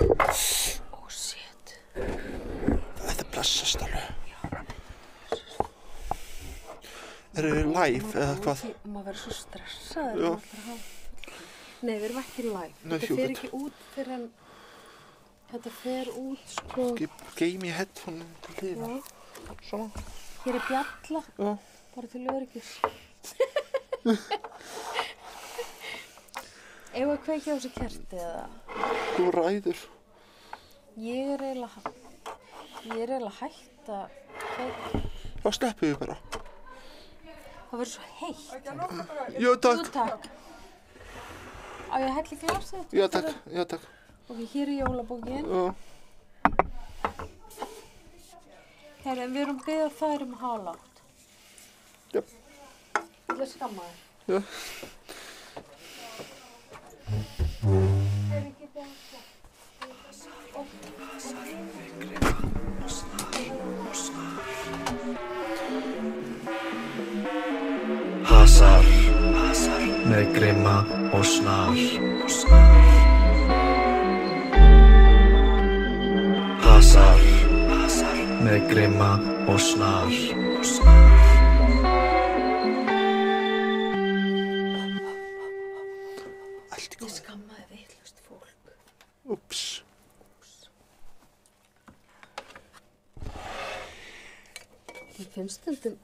Oh shit. Þetta blessast alveg. Eru við live eða hvað? Maður verður svo stressaður. Já. Nei, við erum ekki live. Nei, Þetta fer ekki út fyrir en þetta fer út sko. Geimi headphone til hliðar. Svona. Hér er bjalla. Já. Bara til öryggis. Eigum að kveikja á þessu kerti eða? Þú ræður. Ég er eiginlega hætt að kveikja. Þá sleppum við bara. Það verður svo heitt. Já, takk. Jú, takk. Á ég að helli glasið? Já, takk. Já, takk. Ok, hér er jólabókin. Já. Herri, en við erum byggðað þær hálátt. Já. Ég ætla að skamma þér. Já. Herri, getið að Hasar með grimma og snar. Hasar með grimma og snar. Ég skammaði vitlaust fólk. Úps. Mér finnst stundum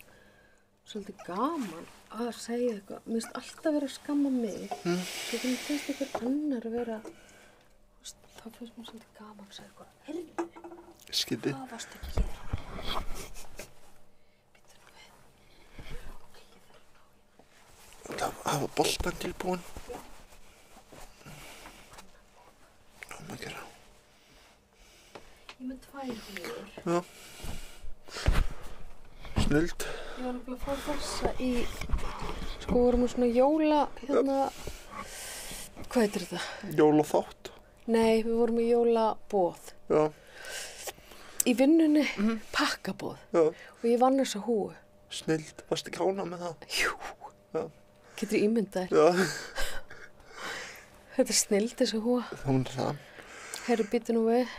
svolítið gaman að segja eitthvað. Mér finnst alltaf vera að skamma mig. Svo þegar mér finnst eitthvað annar að vera, þá finnst mér svolítið gaman að segja eitthvað. Heyrðu, Skildi. hvað varstu að gera? Býttu nú við. Það hafa boltan tilbúin. Hvað maður að gera? Ég með 2 hliður. Já. Snilld. Ég var nefnilega að fá þessa í, sko vorum við svona jóla, hvað heitir þetta? Jólaþátt. Nei, við vorum í jólaboð. Já. Í vinnunni, pakkaboð. Já. Og ég vann þessa húu. Snilld. Varstu ekki ánægð með það? Jú. Já. Getur ímyndað þér. Já. Þetta er snilld þessi húa. Hún er það. Herru, býttu nú við.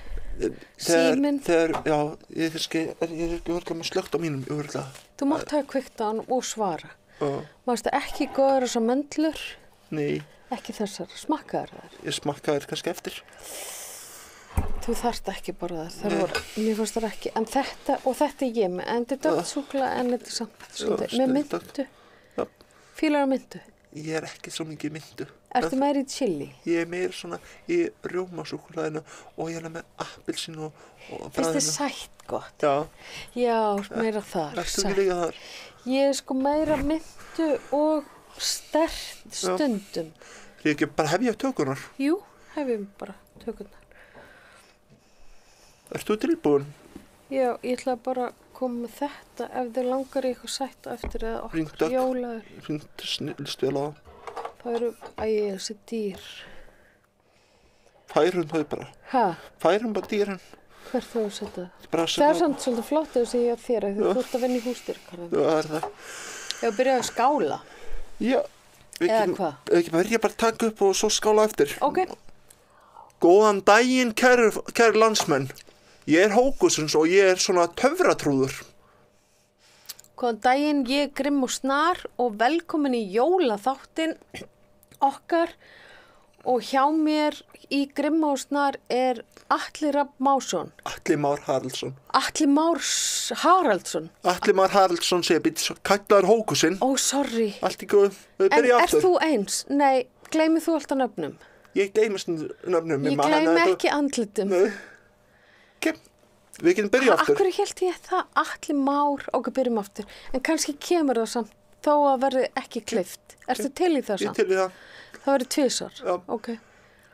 Síminn. Já, ég er ekki örgulega með slögt á mínum, örgulega. Þú mátt hafa kveikt á hann og svara. Já. Mástu ekki góðar þessar möndlur, Nei, ekki þessar, smakkaðar þær. ég smakkaði þér kannski eftir. Þú þarft ekki bara þær voru, mér fannst þær ekki, en þetta, og þetta er ég með, en þetta er döggsúkulega, en þetta er samt svolítið, með myndu. Já. Fílar á myndu. Ég er ekki svo mikið myndu. Ertu meira í chili? Ég er meira svona í rjómasúkkulaðinu og ég er með appelsínu og Finnst bragðinu. þið sætt gott? Já, Já, meira þar. ertu ekki líka þar? Ég er sko meira myndu og sterkt stundum. Ég ekki bara hefja tökunar. Jú, hefum bara tökurnar. Ertu tilbúin? Já, ég ætla bara að koma með þetta ef þið langar í eitthvað sætt á eftir eða Hringdu okkur upp. jólaður. Hringdu snillst vel á. Það eru, þessi dýr. Færum þau bara. Ha, Færum bara dýrin. hvert þú að setja það? Bara Það er samt svolítið flott að segja þér að þú ert að vinna í húsdýragarðinum. Já, það er það. Ég var byrjað að skála. Já. Eða hvað? Ekki byrja bara að taka upp og svo skála eftir. Ok, Góðan daginn, kæru landsmenn. Ég er Hókusins og ég er svona töfratrúður. góðan daginn, ég er Grimm og Snar og velkomin í jólaþáttinn okkar og hjá mér í Grimm og Snar er Atli Rafn Másson. Atli Már Haraldsson. Atli Már Haraldsson. Atli Már Haraldsson segir býtt kallaður Hókusinn. Ó, sorry. Allt í góð. Við En byrja er aftur. þú eins? Nei, gleymið þú alltaf nöfnum? Ég gleymist nöfnum. Ég gleymi ekki andlitum. Nei. Ok, við getum byrja aftur. Akkur hélt ég það Atli Már, ok, byrjum aftur. En kannski kemur það samt þó að verði ekki klift. Ertu til í það Ég samt? til í það. Það verður tvisar. Já. Ok.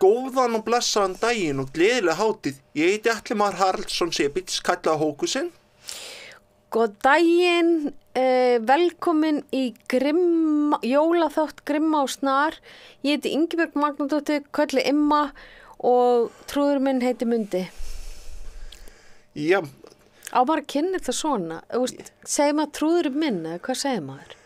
Góðan og blessaðan daginn og gleðilega hátíð. Ég heiti Atli Már Haraldsson segir býtt kallaður Hókusinn. Góð daginn, velkomin í jólaþátt Grimma og Snar. Ég heiti Ingibjörg Magnúsdóttir, kölluð Imma og trúður minn heiti Mundi. Já, Á maður að kynna þetta svona? Segir maður trúður minn eða hvað segir maður?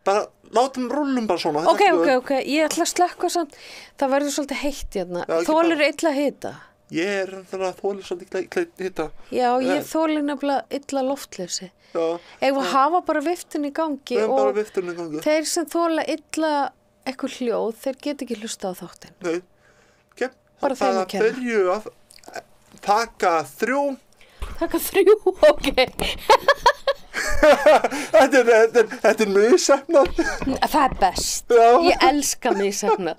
bara látum rúllum bara svona. Ok, ég ætla að slökkva samt. Það verður svolítið heitt hérna. Já, ekki Þolir illa hita? Ég þannig að þóli svolítið hitta. Já, ég þóli nefnilega illa loftleysi. Já. Ef að hafa bara viftun í gangi Við bara og viftunni í gangi. þeir sem þóla illa eitthvað hljóð, þeir get ekki hlusta á þáttinn. Nei. Okay. Bara þeim að kenna. Það byrju að taka 3. Takk að 3, ok. Þetta misheppnað. Það er best. Já. Ég elska misheppnað.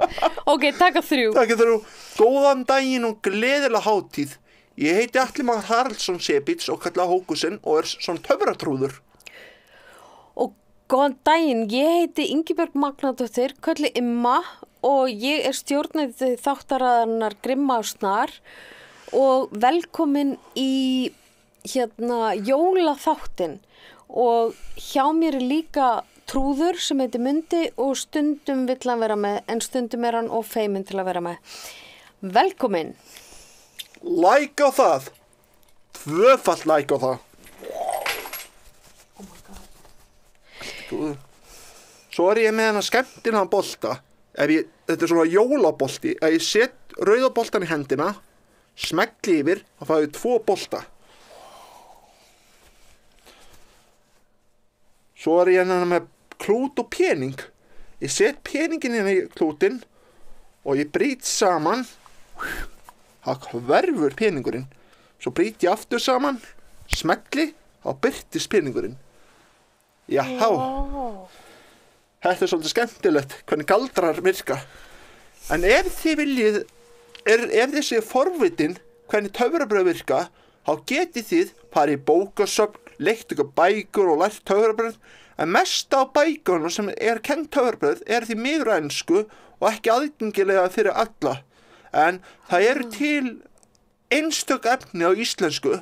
Ok, takk að 3. Takk að 3. Góðan daginn og gleðilega hátíð. Ég heiti Atli Már Haraldsson Sebits og kalla Hókusinn og svona töfratrúður. Og góðan daginn, ég heiti Ingibjörg Magnadóttir, köllu Imma og ég stjórnandi þáttaraðarnar Grimma og Snar og velkomin í jólaþáttinn og hjá mér líka trúður sem heitir Mundi og stundum vill hann vera með en stundum hann of feiminn til að vera með. Velkomin! Like á það. 2-falt like á það. Oh my god. Svo ég með hennar skemmtilega bolta. Þetta svona jólabolti. Ef ég set rauðaboltan í hendina, smegli yfir, þá fá ég 2 bolta. Svo ég hennar með klút og pening. Ég set peningin inn í klútin og ég brýt saman. Það hverfur peningurinn. Svo brýt ég aftur saman, smegli, þá birtist peningurinn. Jáhá. Wow. Þetta svolítið skemmtilegt, hvernig galdrar virka. En ef þið viljið, ef þið séu forvitin hvernig töfrabröð virka, þá getið þið farið í bókasöfn, leitt ykkur bækur og lært töfrabröð. En mest á bækurna sem kennt töfrabröð því miður á ensku og ekki aðgengilega fyrir alla. En það eru til einstök efni á íslensku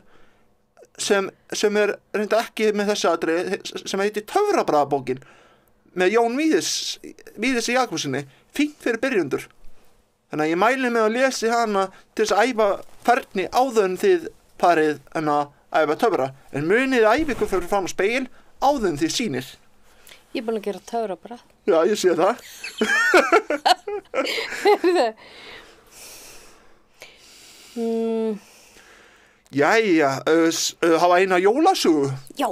sem reynda ekki með þessi atriði sem heitir Töfrabragðabókin með Jón Víðis Jakobssyni, fínt fyrir byrjundur. Þannig að ég mæli með að lesi hana til þess að æfa færni áður en þið farið en að æfa töfra. En munið æfa ykkur fyrir fram á spegil áður en þið sýnir. Ég er búin að gera töfrabragð. Já, ég sé það. Jæja, hafa eina jólasögu. Já.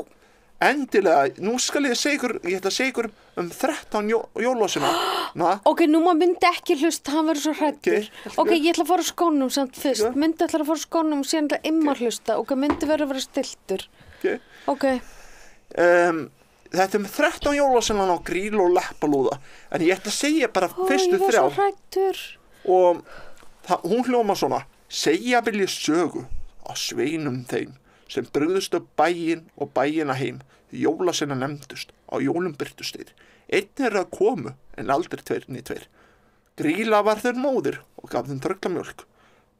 Endilega, nú skal ég ætla að segja ykkur 13 jólasöguna. Ok, nú maður Myndi ekki hlusta, hann verður svo hræddur. Ok, Ok, ég ætla að fara á skónum samt fyrst. Já. Myndi ætla að fara á skónum og síðan ætla Imma að hlusta. Ok, Myndi verður að vera stiltur. Okay. Ok. Þetta 13 jólasöguna á Grýlu og Leppalúða. En ég ætla að segja bara fyrstu Ég var 3. svo hræddur. Og hún hljóma svona: segja vil ég sögu á sveinum þeim sem brugðust upp bæinn og bæina heim því jólasveina nefndust á jólum birtust þeir. Einn að komu en aldrei 2 né 2. Grýla var þeir móðir og gaf þeim tröllamjólk.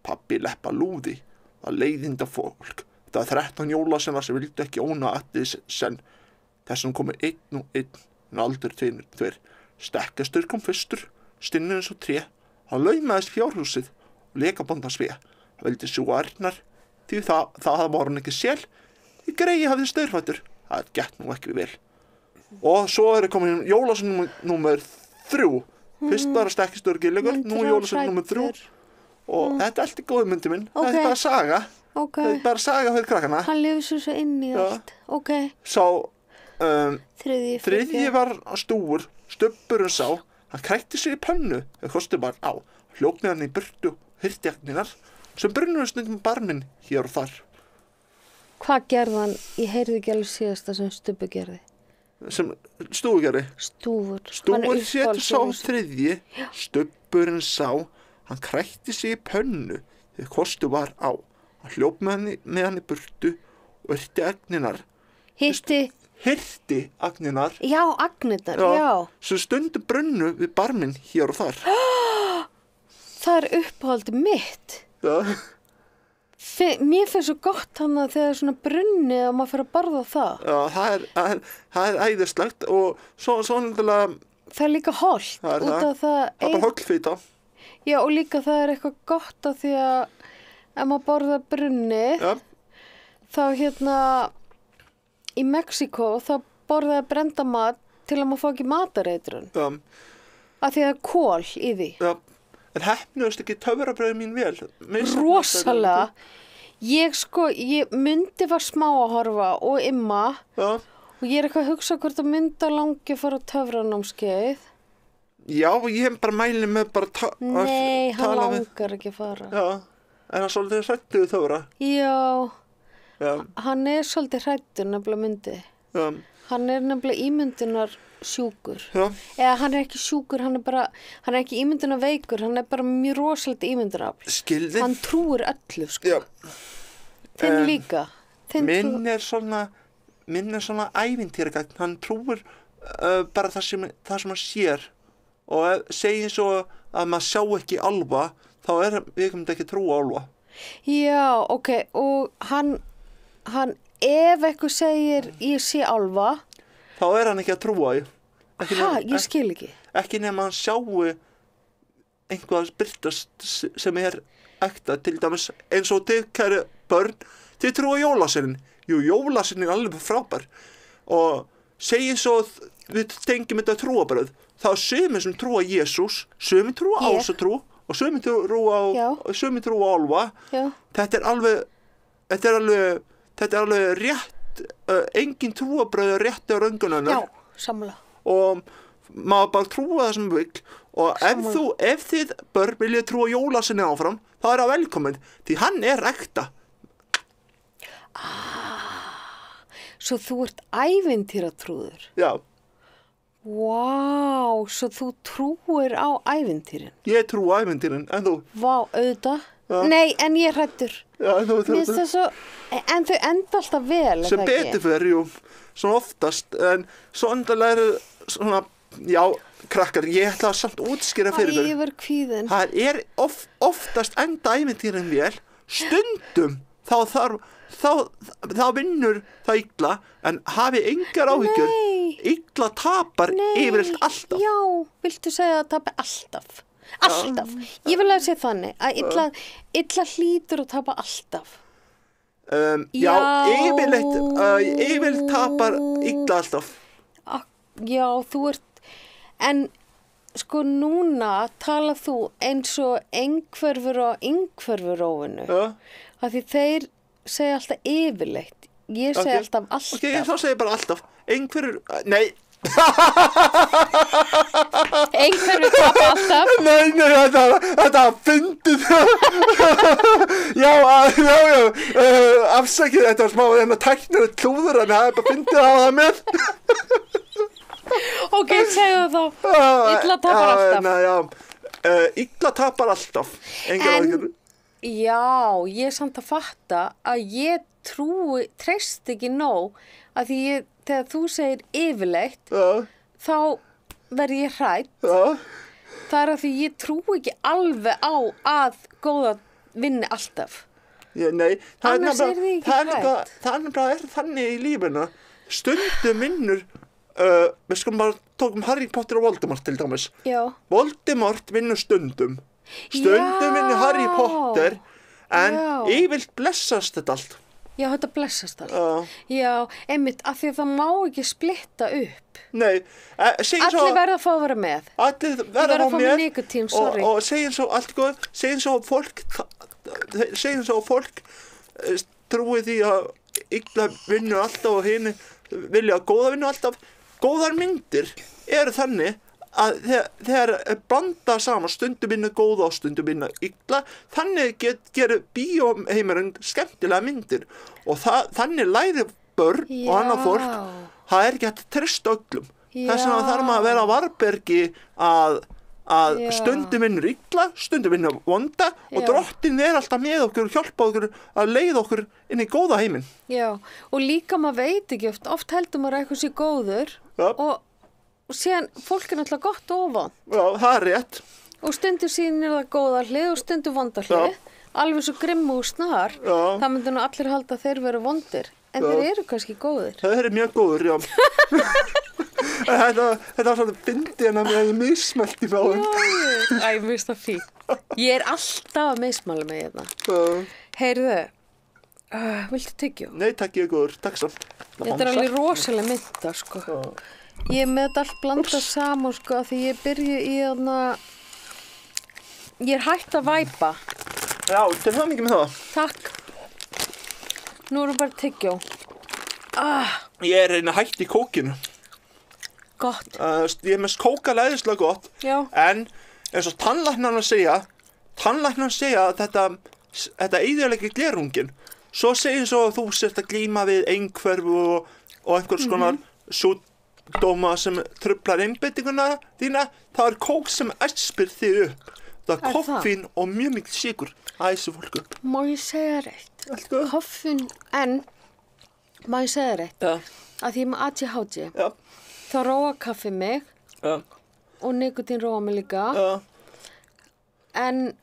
Pabbi Leppalúði var leiðinda fólk. Þetta var 13 jólasveinar sem vildu ekki óna allir senn. Þessum komu 1 og 1 en aldrei 2 né 2. Stekkastur kom fyrstur, stinnur eins og tré. Hann laumaðist fjárhúsið og lekabóndan svið. Hann vildi sjúga ærnar, því það var hann ekki sel. Því greyið hafði staurfætur. Það gekk nú ekki vel. Og svo komin jólasveinn númer 3. Fyrst var stekkastur gilligur, nú jólasveinn númer 3. Og þetta er allt í góðu myndi minn. Ok. Þetta er bara saga. Ok. Þetta er bara saga fyrir krakkana. Hann lifir svo inn í Já. allt. Ok. Sá Þriðji. var stúur, stubburinn sá. Hann krækti sig í pönnu þegar kostið var á. Hljóp með hann í burtu hirtjagninar sem brunnuðu stundum barminn hér og þar. Hvað gerði hann? Ég heyrði ekki alveg síðasta sem Stubbi gerði. Sem stúfugerði. Stúfur. Stúfur sétur sá 3. Stubburinn sá. Hann krækti sig í pönnu þegar kostið var á. Hann hljóp með hann í burtu og hirtjagninar. Hirti agninar. Já, agnirnar, já. Sem stundum brunnu við barminn hér og þar. Það er uppáhaldi mitt. Já. Mér finnst svo gott hann að þegar svona brunni og maður fyrir að borða það. Já, það er æðislegt og svo náttúrulega. Það er líka hollt. Það er út það. af það. Það er bara höggfita. Já, og líka það er eitthvað gott af því að ef maður borða brunni, Já. þá í Mexíkó þá borðaði brenda mat til að maður fá ekki matareitrun. Já. Af því að það er kol í því. Já. En heppnuðust ekki töfrabröðin mín vel? Rosalega. Ég myndi var smá að horfa og Imma. Já. Og ég eitthvað að hugsa hvort að mynda langi að fara á töfranámskeið. Já, ég hef bara mælið með bara Nei, hann langar ekki að fara. Já, en hann svolítið hrættu við töfra. Já, hann svolítið hrættur nefnilega myndi. Já. Hann nefnilega ímyndunar sjúkur. Já. Eða hann ekki sjúkur, hann ekki ímyndunar veikur, hann bara mjög rosalega ímyndunarafl. Skilði. Hann trúir öllu, sko. Já. Þinn líka. Minn er svona ævintýragagn, hann trúir bara það sem hann sér og segir svo að maður sjá ekki álfa, þá við komum ekki trú á álfa. Já, ok, og hann ef eitthvað segir ég sé álfa, þá hann ekki að trúa því. Ég skil ekki. Ekki nema hann sjáu einhvað byrtast sem ekta, til dæmis eins og þið, kæru börn, þið trúa jólasveinin. Jú, jólasveinin alveg frábær og segir svo við tengjum þetta trúabröð, þá sumir sem trúa Jesús, sumir trúa ásatrú og sumir trúa álfa. Já. Þetta er alveg rétt, engin trúabröð er rétt á röngunarnar. Já, sammála. Og maður bara trúa það sem vill og ef þið börn viljið trúa jólasveinin áfram, þá það velkomin, því hann ekta. Svo þú ert ævintýratrúður? Já. Vá, svo þú trúir á ævintýrin? Ég trúi á ævintýrin, en þú? Vá, auðvitað. Já. Nei, en ég hrættur. Já, en þú hrættur. En þau enda alltaf vel, sem betur fyrir, jú, svona oftast, en svo endalega svona, já, krakkar, ég ætla að samt útskýra fyrir þér. Ég verð kvíðin. Það oftast enda ævintýrin vel, stundum, þá vinnur það illa, en hafi engar áhyggjur. Illa tapar yfirleitt alltaf. Já, viltu segja að tapa alltaf? Alltaf. Ég vil að segja þannig að illa hlýtur að tapa alltaf. Já, yfirleitt tapar illa alltaf. Já, þú ert, en sko núna talað þú eins og einhverfur og einhverfurófinu. Af því þeir segja alltaf yfirleitt. Ég segi alltaf alltaf. Ok, þá segi ég bara alltaf. Nei. Einhverfur tapa alltaf. Nei, þetta fyndið. Já, afsakið, þetta var smá tæknir klúður, en það bara fyndið að hafa það með. Ok, segðu þá. Illa tapar alltaf. Nei, já. Illa tapar alltaf. Já, ég samt að fatta að ég treyst ekki nóg að því þegar þú segir yfirleitt, þá verð ég hrædd. Það að því ég trúi ekki alveg á að góða vinni alltaf. Nei, annars þið ekki hrædd. Það þannig í lífinu. Stundum vinnur, við skulum bara tókum Harry Potter og Voldemort til dæmis. Já. Voldemort vinnur stundum. Stundum vinnur Harry Potter, en yfirleitt blessast þetta allt. Já, þetta blessast allt. Já, einmitt, af því að það má ekki splitta upp. Nei, allir verða að fá að vera með. Allir verða að fá með nikotín, sorry. Og segjum svo allt góð, segjum svo fólk trúi því að illa vinnu alltaf og hini vilja að góða vinnu alltaf. Góðar myndir eru þannig að þegar blanda saman stundum vinna góða og stundum vinna illa, þannig gerir bíóheimurinn skemmtilega myndir og þannig lærir börn og annað fólk, það ekki hægt að treysta öllum. Þess vegna þarf maður að vera á varbergi að stundum vinnur illa, stundum vinnur vonda og drottin alltaf með okkur og hjálpa okkur að leiða okkur inn í góða heiminn. Já, og líka maður veit ekki oft heldur maður eitthvað sé góður og síðan fólk náttúrulega gott og vond. Já, það rétt. Og stundum síðan það góða hlið og stundum vonda hlið. Alveg svo Grimm og Snar. Það myndi nú allir halda að þeir veru vondir. En þeir eru kannski góðir. Þeir eru mjög góðir, já. Þetta var svona fyndið en að mér hefði mismælt í máðum. Já, mér finnst það fínt. Ég er alltaf að mismæla mig hérna. Heyrðu, viltu tyggju? Nei, takk, ég er góður. Takk samt. Þetta er alveg rosalega mynda, sko. Ég með þetta allt blanda saman, sko, því ég byrju í þarna ég er hætt að væpa. Já, til hamingju með það. Takk. Nú erum bara tyggjó. Ég er einu hætt í kókinu. Gott. Ég er með kóka læðislega gott. Já. En eins og tannlæknarnir segja að þetta eyðileggi glerungin. Svo segir svo að þú sért að glíma við einhverfu og einhvers konar sjúkdóma sem truflar einbeitinguna þína. Það er kók sem æspir þig upp. Það er koffín og mjög mikið sykur æsir fólk upp. Má ég segja reitt? Allt góð. Koffín, en má ég segja reitt? Já. Að því ég er með ADHD. Já. Þá róa kaffi mig og nikotín róa mig líka. Já. En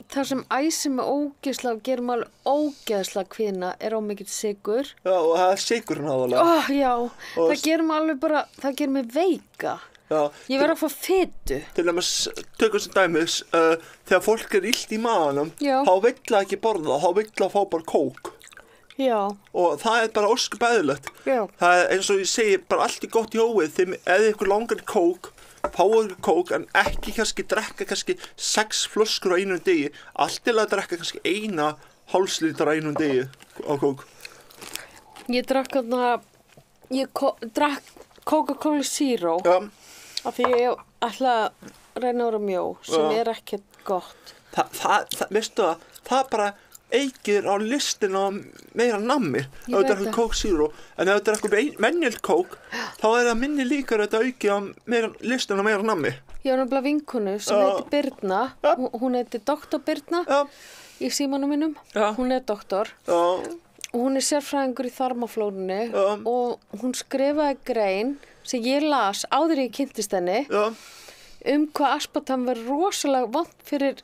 það sem æsir mig ógeðslega og gerir mig alveg ógeðslega kvíðina er ómikill sykur. Já, og það er sykurinn aðalega. Já, það gerir mig alveg bara, það gerir mig veika. Já. Ég verð að fá fitu. Til dæmis, tökum sem dæmis, þegar fólk er illt í maganum, þá vill það ekki borða, þá vill það fá bara kók. Já. Og það er bara ósköp eðlilegt. Já. Það er eins og ég segi, bara allt er gott í hóið, þegar eða ykkur langar kók, fáið ykkur kók, en ekki kannski drekka 6 flöskur á einum degi. Allt til að drekka kannski 1,5 lítra á einum degi á kók. Ég drakk drakk Coca-Cola Zero. Já. Af því ég ætla að reyna að vera mjó, sem er ekkert gott. Veistu það, það bara eikir á listin á meira nammi. Ef þetta er Coke Zero, en ef þetta er eitthvað venjöld Coke, þá er það minni líkar að þetta auki á listin á meira nammi. Ég var nefnilega vinkonu sem heitir Birna, hún heitir Dr. Birna í símanum mínum, hún er doktor. Og hún er sérfræðingur í þarmaflórunni og hún skrifaði grein sem ég las áður ég kynntist henni hvað aspartam verður rosalega vont fyrir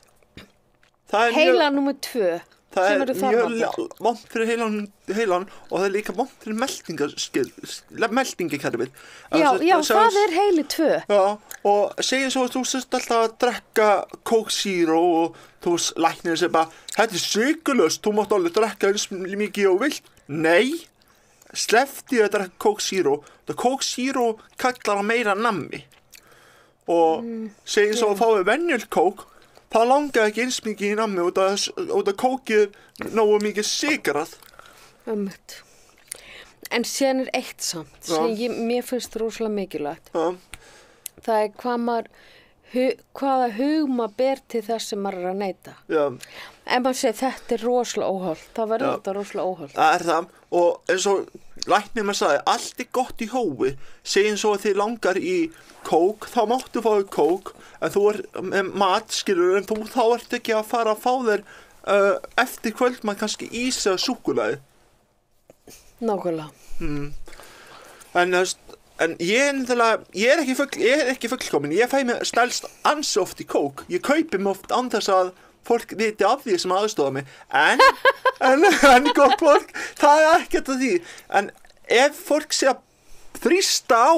heila númer 2 sem eru þarmaflór. Það er mjög vont fyrir heilan og það er líka vont fyrir meltingakerfið. Já, það er heili 2. Já, og segir svo að þú sérst alltaf að drekka Coke Zero og þú læknir sér bara, þetta er sykurlaust, þú mátt alveg drekka eins mikið og vilt. Nei, sleppti að drekka Coke Zero. Það Coke Zero kallar á meira nammi. Og segir svo að fáið venjöld Coke, það langar ekki eins mikið í nammi út af kókið nógu mikið sigrað. En sen er eitt samt sem mér finnst rosalega mikilvægt. Það er hvaða hug maður ber til þess sem maður er að neyta. Já. En maður segir þetta er rosalega óhollt, það verður þetta rosalega óhollt. Það er það, og eins og læknir maður sagði, allt er gott í hófi. Segjum svo að þið langar í kók, þá máttu fáið kók, en þú er með mat, skilur, en þá ertu ekki að fara að fá þér eftir kvöldmann kannski ís eða súkkulaði. Nákvæmlega. En ég er ekki fullkomin, ég fæ mig stælst ansi oft í kók. Ég kaupi mig oft án þess að fólk viti af því sem aðstofa mig. En gott fólk, það er ekkert af því. En ef fólk sé að þrýsta á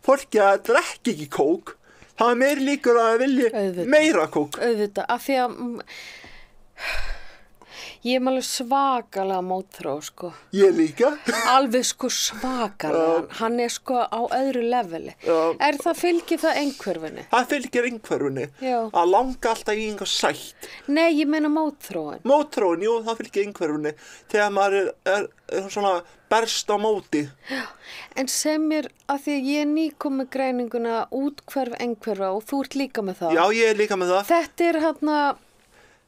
fólki að drekka ekki kók, það er meiri líkur að vilja meira kók. Auðvitað, af því að ég er alveg svakalega mótþró, sko. Ég líka. Alveg svakalega. Hann er á öðru leveli. Er það fylgir það einhverfunni? Það fylgir einhverfunni. Að langa alltaf í einhver sætt. Nei, ég meina mótþróin. Mótþróin, jú, það fylgir einhverfunni. Þegar maður er svona berst á móti. En sem að því að ég er nýkomin með greininguna útkverf einhverfa og þú ert líka með það. Já, ég er líka með það. Þetta er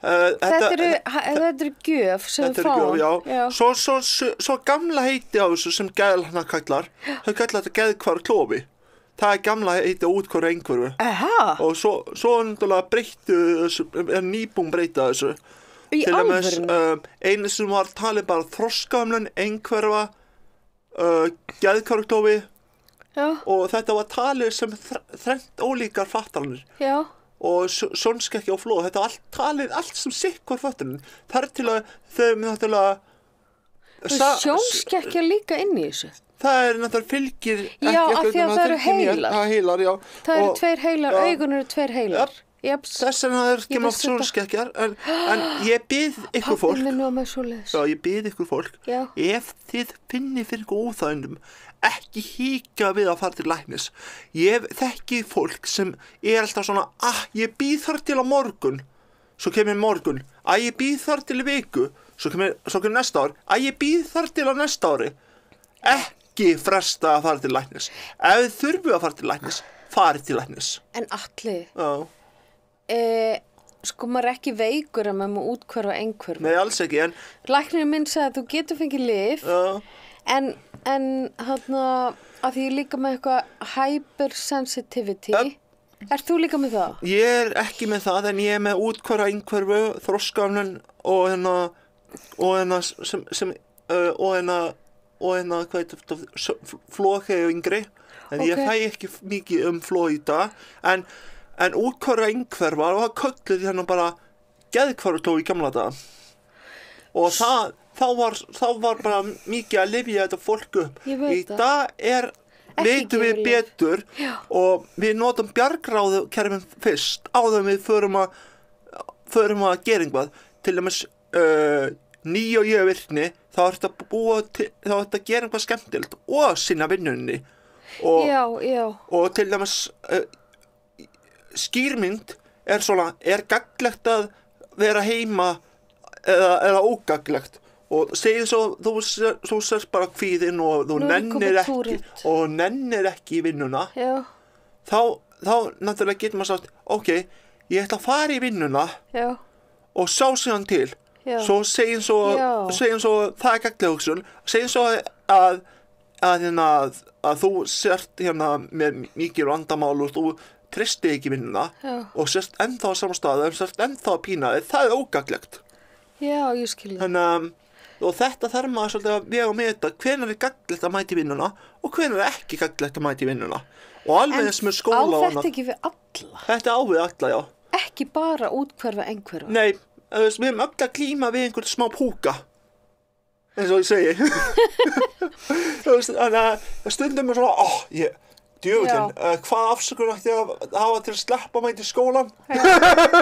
þetta eru gjöf sem við fáum. Já. Svo gamla heiti á þessu sem gæðlarna kallar, þau kallar þetta geðhvarfklofi. Það er gamla heiti útkvarf einhverfu. Og svo náttúrulega breyttu þessu, nýbúin breyta þessu. Í alvörunni? Einu sem var talið bara þroskahömlun, einhverfa, geðhvarfklofi. Og þetta var talið sem þrennt ólíkar fattanir. Já. Og sjónskekkja og flóð, þetta var talið allt sem sikkvar föttunin. Það er til að þau náttúrulega... Sjónskekkja líka inn í þessu? Það er náttúrulega fylgir... Já, af því að það eru heilar. Heilar, já. Það eru 2 heilar, augun eru 2 heilar. Japs. Þess vegna kemur oft vissi þetta. sjónskekkjar, en ég bið ykkur fólk, Pabbi minn var með svoleiðis. já, ég bið ykkur fólk, Já. ef þið finnið fyrir óþægindum, ekki híka við að fara til læknis. Ég þekki fólk sem alltaf svona, ég býð þar til á morgun, svo kemur morgun, ég býð þar til í viku, svo kemur næsta ár, ég býð þar til á næsta ári. Ekki fresta að fara til læknis. Ef þið þurfið að fara til læknis, farið til læknis. En Atli, Já. sko maður er ekki veikur að maður má útkvarfa einhverfu. Nei, alls ekki, en Læknirinn minn sagði að þú getur fengið lyf, en þarna að því ég er líka með eitthvað hypersensitivity. Ert þú líka með það? ég ekki með það, en ég með útkvarfa einhverfu, þroskaöflun hvað heitir þetta, flóki og yngri, en ég fæ ekki mikið flói í dag, en útkvarfa einhverfa, og það kölluð hérna bara geðhvarfakló í gamla daga. Og þá var bara mikið að lyfja þetta fólk upp. Ég veit Í dag veitum við gefið lyf. betur og við notum bjargráðukerfin fyrst áður en við förum að gera eitthvað. Til dæmis nýja og ég virkni, þá ertu að gera eitthvað skemmtilegt og sinna vinnunni. Og til dæmis skýrmynd svona, gagnlegt að vera heima eða ógagnlegt. Og segir svo, þú sérst bara kvíðinn og þú nennir ekki í vinnuna. Já. Þá náttúrulega getur maður sagt, ok, ég ætla að fara í vinnuna og sjá síðan til. Já. Svo segjum svo það gagnleg hugsun. Segjum svo að þú sért hérna með mikið vandamál og þú treystir ekki vinnuna og sérst ennþá á sama stað, sérst ennþá að pína þig, það er ógagnlegt. Já, ég skil það. Og þetta þarf maður svolítið að vega með þetta, hvenær er gagnlegt að mæta í vinnuna og hvenær er ekki gagnlegt að mæta í vinnuna. Og alveg þess með skóla og á þetta ekki við alla? Þetta á við alla, já. Ekki bara útkvarfa einhverfa? Nei, við höfum öll að glíma við einhvern smá púka, eins og ég segi. Þannig að stundum er svona, djöfullinn, hvað afsökun ætti ég að hafa til að sleppa mig til skólan?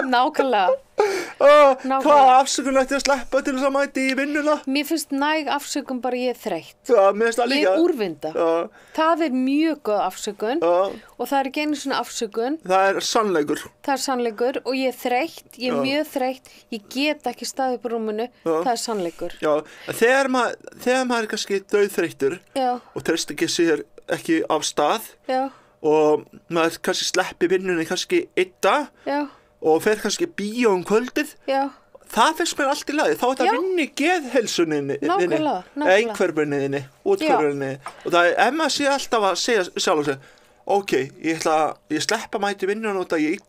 Nákvæmlega. Hvað afsökun ætti ég að sleppa til þess að mæti í vinnuna? Mér finnst næg afsökun bara ég er þreytt. Já, mér finnst það líka. Ég er úrvinda. Það er mjög góð afsökun og það er ekki einu svona afsökun. Það er sannleikur. Það er sannleikur og ég er þreytt, ég er mjög þreytt, ég get ekki staðið upp á rúminu, það er sannleikur. Já, þegar maður er kannski dauðþreyttur og treyst ekki sér ekki af stað og maður kannski sleppi vinnunni kannski einn dag og fer kannski bíó kvöldið, það finnst mér allt í lagi. Þá er þetta vinni geðheilsuninni, einhverfunniðinni, útkvarfuninni. Og það er, ef maður sé alltaf að segja sjálf og segja, ok, ég sleppa mæti vinnunni út að ég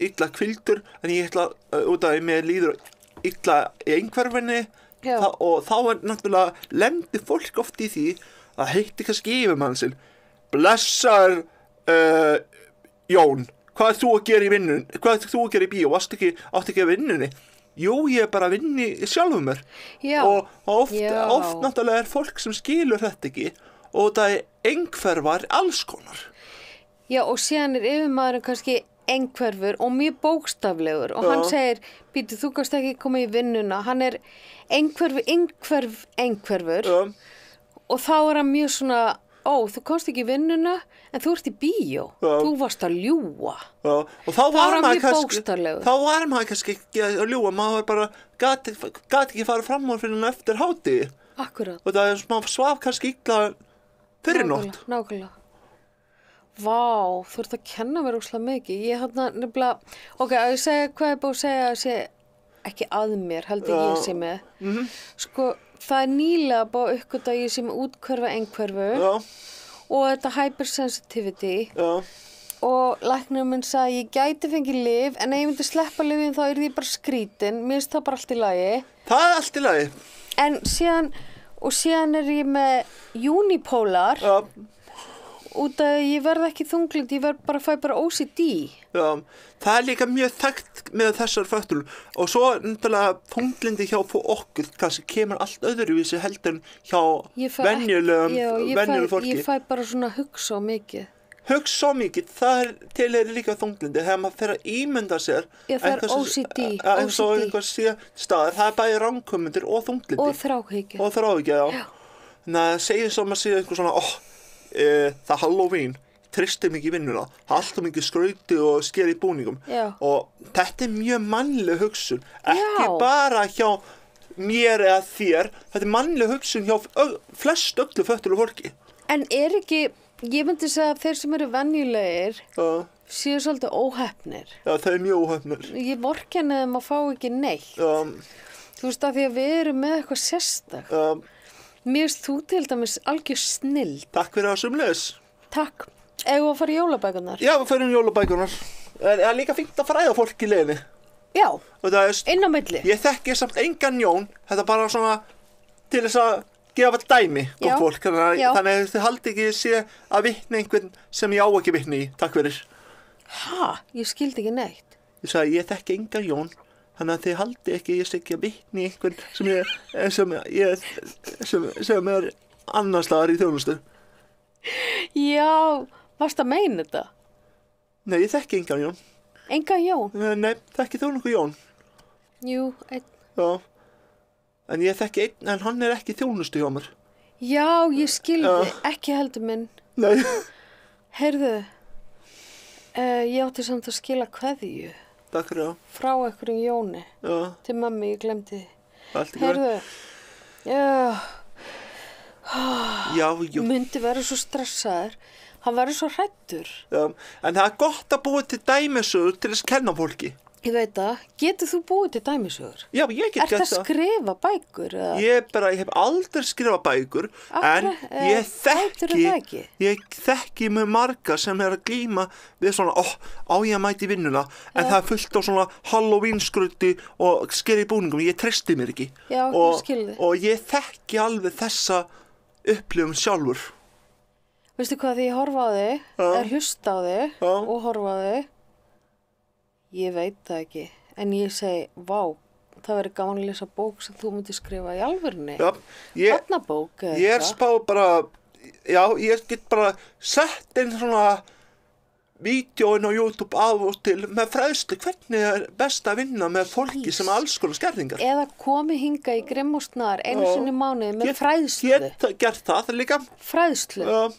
illa kvildur, en ég ætla út að mér líður illa í einhverfunni, og þá er náttúrulega lendir fólk oft í því að heitti kannski yfirmann sinn, blessaður Jón, hvað er þú að gera í vinnun? Hvað er þú að gera í bíó? Átti ekki að vinnunni? Jú, ég er bara að vinni sjálfum mér. Og oft náttúrulega er fólk sem skilur þetta ekki og það er einhverfar alls konar. Já, og síðan er yfirmaðurinn kannski einhverfur og mjög bókstaflegur og hann segir, býtu, þú kannst ekki koma í vinnuna. Hann er einhverfur og þá er hann mjög svona, þú komst ekki í vinnuna en þú ert í bíó, þú varst að ljúga. Og þá var maður kannski ekki að ljúga, maður bara gat ekki fara fram á fyrir hann eftir hádegi. Akkurat. Og það er svaf kannski illa fyrir nótt. Nákvæmlega. Vá, þú ert að kenna mér óslega mikið. Ég nefnilega, að ég segja hvað ég búið að segja að sé ekki að mér, heldur ég sé með. Sko, það er nýlega búið uppgöt að ég sé með útkvarfa einhverfu og þetta hypersensitivity og læknirinn minn sagði að ég gæti fengið lyf en ef ég myndi sleppa lyfin þá yrði ég bara skrítin. Mér finnst það bara allt í lagi. Það er allt í lagi. En síðan er ég með unipolar út að ég verð ekki þunglynd, ég fæ bara OCD. Já, það er líka mjög þekkt með þessar föttur og svo náttúrulega þunglyndi hjá okkur kannski kemur allt öðruvísi heldur en hjá venjulegum fólki. Ég fæ bara svona hugsa mikið. hugsa svo mikið, það tilheyrir líka þunglindi þegar maður fer að ímynda sér Já, það er OCD, eins og einhver sé staðar, það er bæði ranghugmyndir og þunglindi og þráhyggja. og þráhyggja, já. Þannig að segja svo að maður sé einhver svona það er Halloween, tristir mikið í vinnuna, það er alltaf mikið skrauti og sker í búningum og þetta er mjög mannleg hugsun, ekki bara hjá mér eða þér, þetta er mannleg hugsun hjá flest öllu föttuðu fólki. En ekki, ég myndi segja að þeir sem eru venjulegir séu svolítið óheppnir. Já, það er mjög óheppnir. Ég vorkenni þeim að fá ekki neitt. Þú veist að því að við erum með eitthvað sérstak. Mér finnst þú til dæmis algjör snilld. Takk fyrir það sömuleiðis. Takk. Eigum við að fara í jólabækurnar? Já, við förum í jólabækurnar. Það er líka fínt að fræða fólk í leiðinni. Já, inn á milli. Ég þekki samt engan Jón, þetta er bara svona til þess að gefa dæmi, gott fólk. Þannig að þið haldi ekki sé að vitna einhvern sem ég á ekki vitni í. Takk fyrir. Ég skildi ekki neitt. Ég sagði, ég þekki engan Jón, þannig að þið haldi ekki ég sé ekki að vitni í einhvern sem er annars staðar í þjónustu. Já, varstu að meina þetta? Nei, ég þekki engan Jón. Engan Jón? Nei, þekki þú nokkuð Jón? Jú, einn. Já, en ég þekki einn, en hann er ekki þjónustu hjá mér. Já, ég skildi, ekki heldur minn. Nei. Heyrðu, ég átti samt að skila kveðju. Takk fyrir það. Frá einhverjum Jóni. Já. Til mammi, ég glemdi því. Allt í góðu. Heyrðu, já. Myndi verið svo stressaður. Hann verður svo hræddur. Já, en það er gott að búa til dæmisögur til þess að kenna fólki. Ég veit það. Getur þú búið til dæmisögur? Já, ég get gert það. Ertu að skrifa bækur? Eða? Ég hef aldrei skrifað bækur, en ég þekki með marga sem er að glíma við svona, á ég að mæti vinnuna, en það er fullt á svona Halloween-skruddi og sker í búningum, ég treysti mér ekki. Já, ég skilði. Og ég þekki alveg þessa upplifun sjálfur. Veistu hvað, því ég horfa á þig, hlusta á þig og horfa á þig, ég veit það ekki, en ég segi, vá, það verður gaman að lesa bók sem þú myndir skrifa í alvörunni. Já, Barnabók eða ég spá bara, já, ég get bara sett inn svona vídeóin á YouTube af og til með fræðslu, hvernig er best að vinna með fólki sem er alls konar skerðingar. Eða komi hinga í Grimm og Snar einu sinni í mánuði með fræðslu. Get gert það líka. Fræðslu.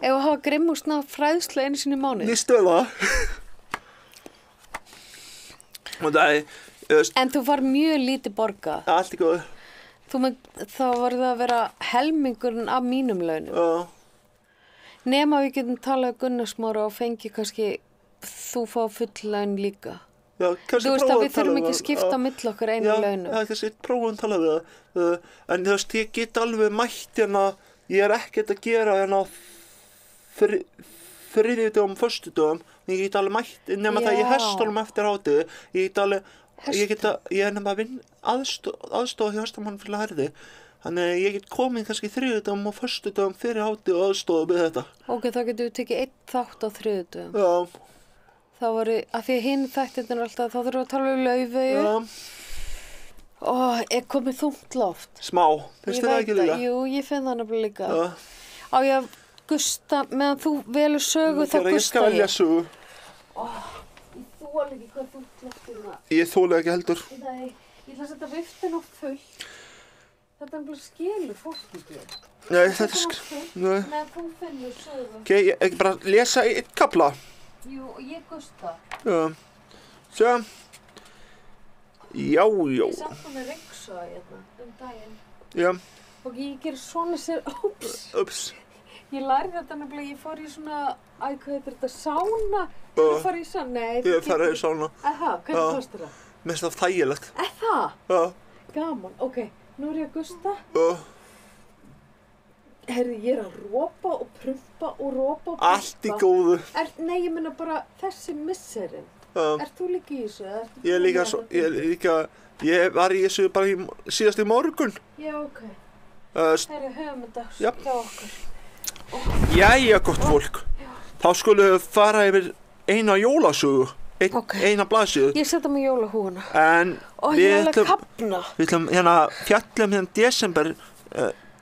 Ef að hafa Grimm og Snar fræðslu einu sinni í mánuði. Nýstu það. En þú var mjög lítið borgað. Allt í góðu. Þá var það að vera helmingurinn af mínum launum. Nema við getum talað Gunnarsmára og fengi kannski þú fá full laun líka. Já, þú veist að við þurfum ekki að skipta mill okkur einu launum. Já, kannski prófum að tala við það. En þú veist, ég get alveg mætt hérna, ég er ekkert að gera hérna þriðjudögum, föstudögum, ég get alveg mætt, nema það ég hestunum eftir hátið, ég er nefnilega að vinna aðstofa hjá hestamann fyrir að herði, þannig að ég get komið kannski þriðjudögum og föstudögum fyrir hátið og aðstofa við þetta. Ok, þá getum við tekið einn þátt á þriðjudögum. Já. Þá var að því að hinn þættirnir alltaf, þá þurfum við að tala um Laufeyju. Já. Komið þungt loft. Smá, finnst þið það ekki líka? Jú, ég finn það nefnilega líka. Já. Á ég að gusta, meðan þú velur sögu þá gusta ég. Ég skal velja sögu. Ég þóla ekki hvað þú klottir það. Ég þóla ekki heldur. Nei, ég ætla að setja viftin á full. Þetta er bara skilur fólk ekki. Nei, þetta er Nei. Meðan þú finnur sögu. Ok, ég bara lesa í einn kafla. Jú, og ég gusta. Já. Sjá. Já. Ég samt hann að ryksa hérna daginn. Já. Og ég ger svona sér, Ups. Ég lærði þetta nefnilega, ég fór í svona, hvað heitir þetta, sána? Þú fór í sána? Nei, ég fór í sána. Hvernig fórstu það? Mér finnst það þægilegt. Það? Já. Gaman, ok, nú er ég að gusta. Já. Herri, ég er að rópa og prumpa og rópa og prumpa. Allt í góðu. Nei, ég meina bara þessi misserinn. Já. Ert þú líka í þessu? Ég var í þessu bara síðast í morgun. Já, ok. Herri, höfum þetta hjá okkur. Jæja, gott fólk. Þá skulum við fara yfir eina jólasögu, eina blaðsíðu. Ég setja mig jólahúfuna. En við ætlum hérna fjallum hérna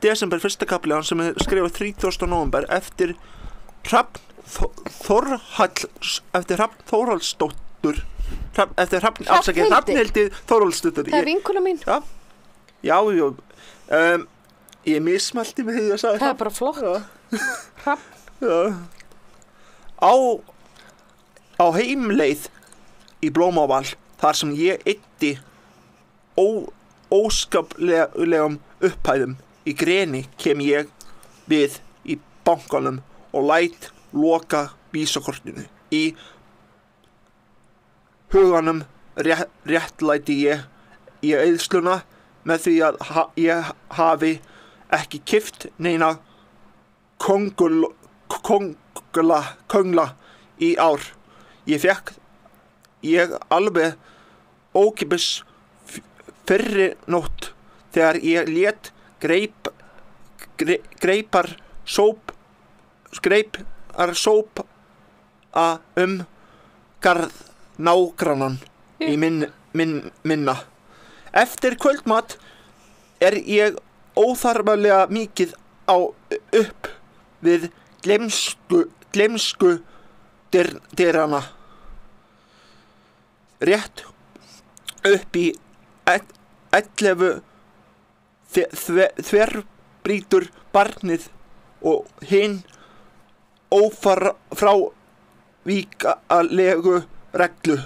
desember fyrsta kafli, hann sem er skrifað 30. nóvember eftir Hrafn eftir Hrafn Þórhallsdóttur eftir Hrafnhildi. Hrafnhildi Þórhallsdóttur. Það vinkona mín. Já, ég mismælti mig þegar ég sagði Það bara flott. Hrafn. Já. Á heimleið í Blómaval, þar sem ég eyddi óskaplegum upphæðum í greni, kem ég við í bankanum og læt loka vísakortinu. Í huganum réttlæti ég í eyðsluna með því að ég hafi ekki keypt neina köngla í ár. Ég alveg ókeypis fyrri nótt þegar ég lét greipar sópa garð nágrannan í minna. Eftir kvöldmat ég óþarflega mikið upp við gleymsku dyrana. Rétt upp í 11 þverbrýtur barnið og hinn ófrávíkjanlegu reglu.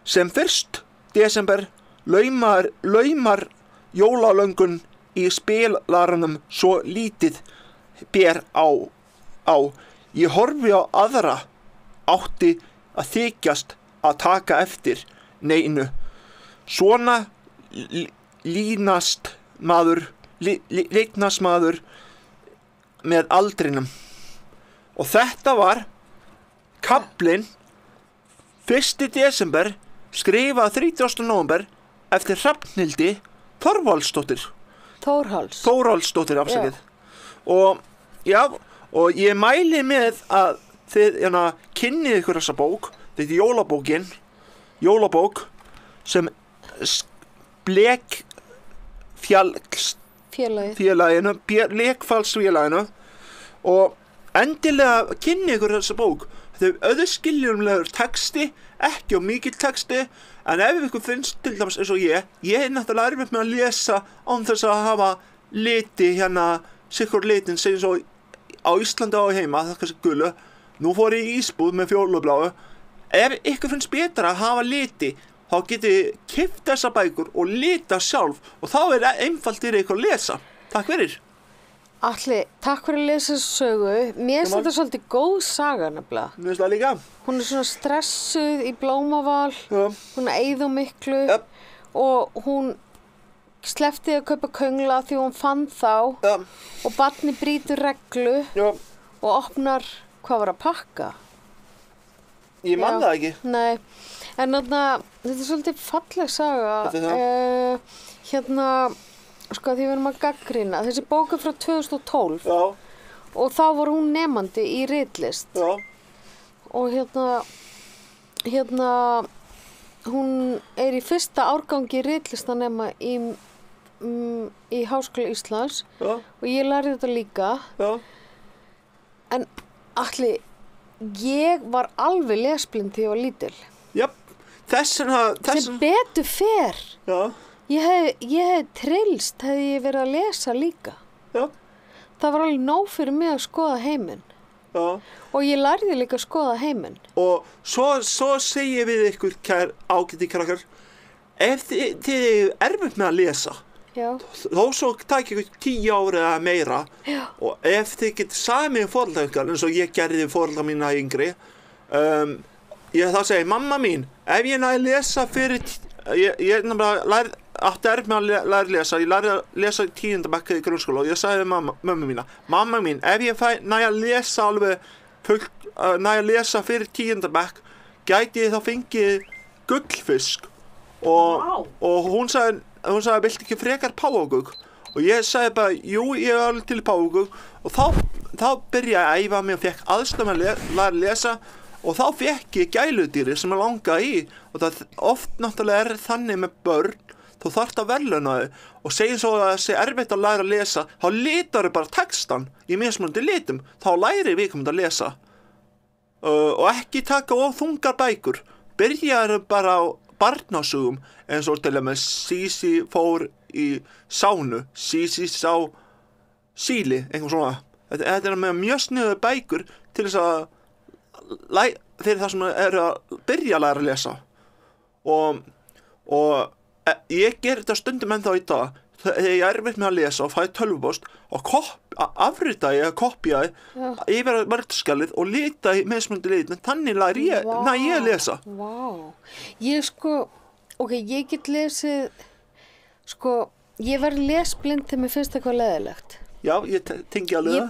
Sem 1. desember laumar jólalöngun í spilaranum svo lítið ber á. Ég horfi á aðra átti að þykjast að taka eftir neinu. Svona líknast maður með aldrinum. Og þetta var kaflinn 1. desember skrifað 30. nóvember eftir Hrafnhildi Þórhallsdóttir afsakið. Og ég mæli með að þið kynnið ykkur þessa bók. Þetta er jólabók sem Blekfallsfélaginu og endilega kynnið ykkur þessa bók. Þetta er auðskiljanlegur texti, ekki og mikill texti, en ef ykkur finnst til dæmis eins og ég náttúrulega erfitt með að lesa án þess að hafa liti sikkur litin, segjum svo á Íslandi á heima, það kannski gulu. Nú fór ég í ísbúð með fjólubláu. Ef ykkur finnst betra að hafa liti, þá getið keypt þessa bækur og lita sjálf og þá einfalt fyrir ykkur að lesa. Takk fyrir. Atli, takk fyrir að lesa þessu sögu. Mér finnst þetta svolítið góð saga nefnilega. Mér finnst það líka. Hún er svona stressuð í Blómaval, hún eyðir miklu og hún sleppti að kaupa köngla því hún fann þá og barnið brýtur reglu og opnar, hvað var að pakka? Ég man það ekki. Nei, en þetta er svolítið falleg saga. Sko því við erum að gagnrýna. Þessi bók er frá 2012 og þá var hún nemandi í ritlist. Og hún er í fyrsta árgangi ritlistanema í Háskóla Íslands og ég lærði þetta líka. En Atli, ég var alveg lesblind þegar ég var lítil. Sem betur fer. Ég hef trillst hefði ég verið að lesa líka. Það var alveg nóg fyrir mig að skoða heiminn. Og ég lærði líka að skoða heiminn. Og svo segi ég við ykkur, ágæti krakkar, ef þið erfitt með að lesa, þó svo takk ykkur 10 ára eða meira, og ef þið getið samið foreldrar ykkar, eins og ég gerði foreldrar mína yngri, þá segi mamma mín, ef ég næði að lesa fyrir, ég átti erfitt með að læra að lesa, ég lærði að lesa í 10. bekk í grunnskóla og ég sagði við mömmu mína, mamma mín, ef ég næði að lesa alveg næði að lesa fyrir 10. bekk, gæti ég þá fengið gullfisk og hún sagði, viltu ekki frekar páfagauk? Og ég sagði bara, jú, ég er alveg til páfagauk og þá byrjaði ég að æfa mig og fekk aðstoð með að læra að lesa og þá fekk ég gæludýri sem ég langaði í og það oft náttúrulega þannig með börn, þú þarft að verðlauna þau og segjum svo að það sé erfitt að læra að lesa, þá litar þau bara textan í mismunandi litum, þá læri við að lesa. og ekki taka of þungar bækur. Byrjaðu bara á barnasögum eins og til með Sísi fór í sánu, Sísi sá síli, einhver svona. Þetta með mjög sniðu bækur til þess að fyrir það sem eru að byrja að læra að lesa. Og ég ger þetta stundum ennþá í dag. Þegar ég erfitt með að lesa og fæ tölvupóst og afrita ég að kopja yfir vörðskjalið og lita í mismunandi litin. Þannig læri ég að lesa. Vá. Ég ég get lesið, ég verð lesblind þegar mér finnst eitthvað leiðilegt. Já, ég tengi alveg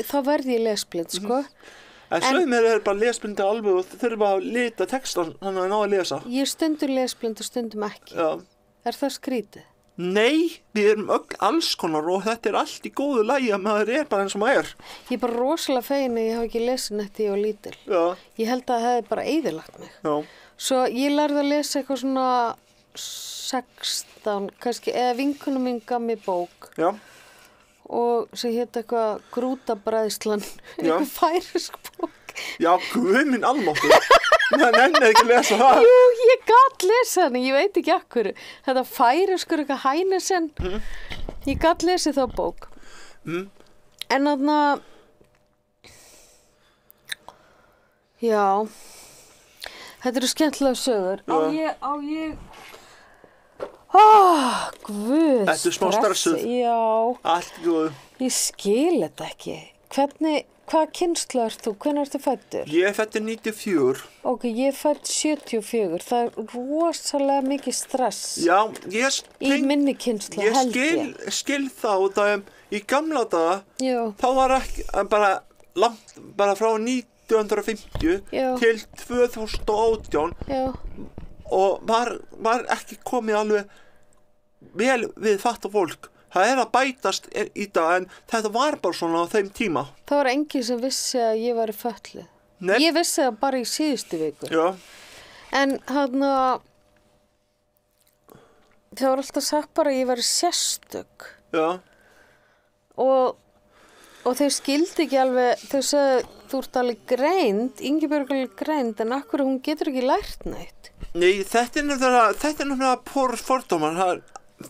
þá verði ég lesblind, En sumir bara lesblindi alveg og þurfa að lita textan þannig að ná að lesa. Ég stundum lesblind og stundum ekki. Já. Er það skrítið? Nei, við erum alls konar og þetta allt í góðu lagi að maður bara eins og maður Ég bara rosalega fegin að ég hafa ekki lesið neitt þegar ég var lítil. Já. Ég held að það hefði bara eyðilagt mig. Já. Svo ég lærði að lesa eitthvað svona 16, kannski, eða vinkunum mín gaf mér bók. Já. Og sem hét eitthvað Grútabræðslan, eitthvað færisk bók. Já, guð minn almáttur. Það nennir ekki að lesa það. Jú, ég gat lesa hann, ég veit ekki akkur. Þetta færiskur eitthvað Hænesen. Ég gat lesið þá bók. En þarna, já, þetta eru skemmtilega sögur. Á ég guð, Þetta smá stressuð. Já. Allt góð. Ég skil þetta ekki. Hvað kynslu ert þú? Hvenær ertu fæddur? Ég fæddur 94. Ok, ég fædd 74. Það er rosalega mikið stress. Já, í minni kynslu, held ég. Ég skil þá í gamla daga, Já. þá var ekki bara langt, bara frá 1950 Já. til 2018 Já. og var ekki komið alveg vel við fatta fólk. Það að bætast í dag, en þetta var bara svona á þeim tíma. Það var enginn sem vissi að ég væri fötluð. Nei. Ég vissi það bara í síðustu viku. Já. En það var alltaf sagt bara að ég væri sérstök. Já. Og þau skildi ekki alveg, þau sagði, þú ert alveg greind, Ingibjörg alveg greind, en akkur hún getur ekki lært neitt. Nei, þetta er náttúrulega fordómar.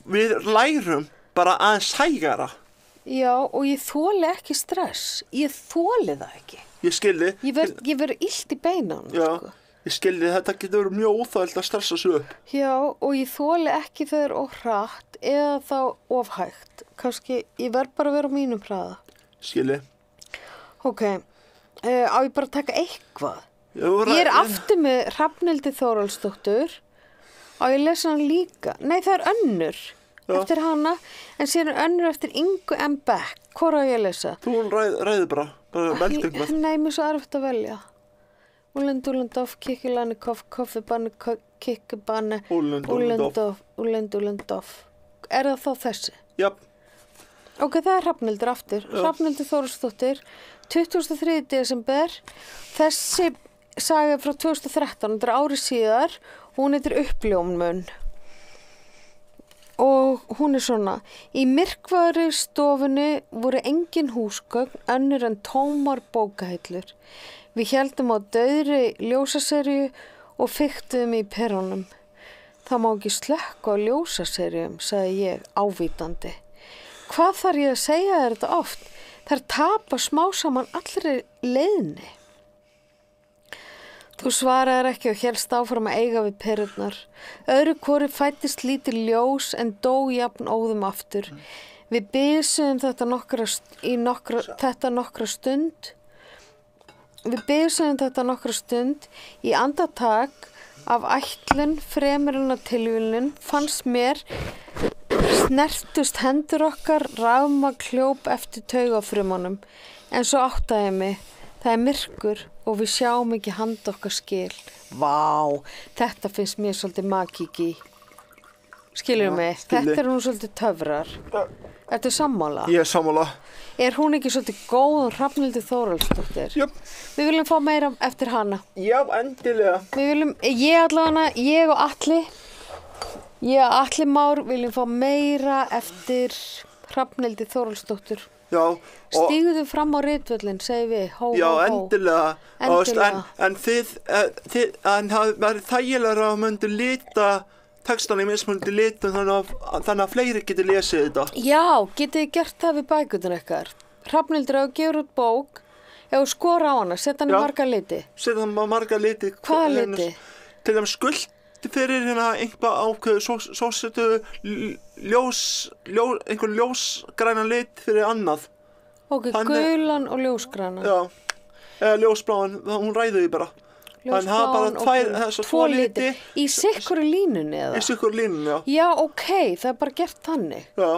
Við lærum bara aðeins hægara. Já, og ég þoli ekki stress. Ég þoli það ekki. Ég skildi. Ég verð illt í beinunum. Já, ég skildi. Þetta getur verið mjög óþægilegt að stressa sig upp. Já, og ég þoli ekki þegar það er of hratt eða þá of hægt. Kannski, ég verð bara að vera á mínum hraða. Skildi. Ok, á ég bara að taka eitthvað? Ég er aftur með Hrafnhildi Þórhallsdóttur. Á ég lesa hann líka? Nei, það er önnur. Já. Eftir hana, en síðan önnur eftir Ingu M. Beck. Hvor á ég að lesa? Þú ræði bara veldu eitthvað. Nei, mér er svo erfitt að velja. Úlendoff, Kikkilanikoff, Koffibanni, Kikkibanni, Úlendoff. Er það þá þessi? Já. Ok, það er Hrafnhildur aftur. Hrafnhildur Þórhallsdóttir, 23. desember. Þessi saga frá 2013, þetta er árið síðar. Hún heitir Uppljómun. Og hún er svona: í myrkvaðri stofunni voru engin húsgögn önnur en tómar bókahillur. Við héldum á dauðri ljósaserju og fiktuðum í perrónum. Það má ekki slökkva á ljósaserjum, sagði ég ávítandi. Hvað þarf ég að segja þér þetta oft? Þær tapa smá saman allri leiðinni. Þú svaraðir ekki og hélst áfram að eiga við perurnar. Öðru hvori fættist lítið ljós en dó jafn óðum aftur. Við bisuðum þetta nokkra stund. Í andartak af ætlun fremur en að tilvílun fannst mér snertust hendur okkar, rafmagn hljóp eftir taugafrumunum. En svo áttaði ég mig. Það er myrkur og við sjáum ekki handa okkar skil. Vá, þetta finnst mér svolítið magíki. Skilur mig? Þetta er hún svolítið töfrar. Ertu sammála? Ég er sammála. Er hún ekki svolítið góð Hrafnhildur Þórhallsdóttir? Jöp. Við viljum fá meira eftir hana. Já, endilega. Ég og Atli Már viljum fá meira eftir Hrafnhildur Þórhallsdóttir. Já, og Stíguðu fram á ritvöllin, segi við, hó, já, hó, hó. endilega. Endilega. En en það væri þægilega að myndi lita textan í mismunandi litum þannig að fleiri geti lesið þetta. Já, getið þið gert það við bækurnar ykkar. Hrafnhildur, ef þú gefur út bók, ef þú skora á hana, setja hann í Já. marga liti. Setja hann marga liti. Hvaða liti? Til þeim skuld fyrir einhvað ákveðu, svo setu einhver ljósgrænan lit fyrir annað. Ok, gulan og ljósgrana. Já, eða ljósbláan, hún ræður því bara. Þannig það bara tvo liti. Í sikkurri línunni eða? Í sikkurri línunni, já. Já, ok, það er bara gert þannig. Já.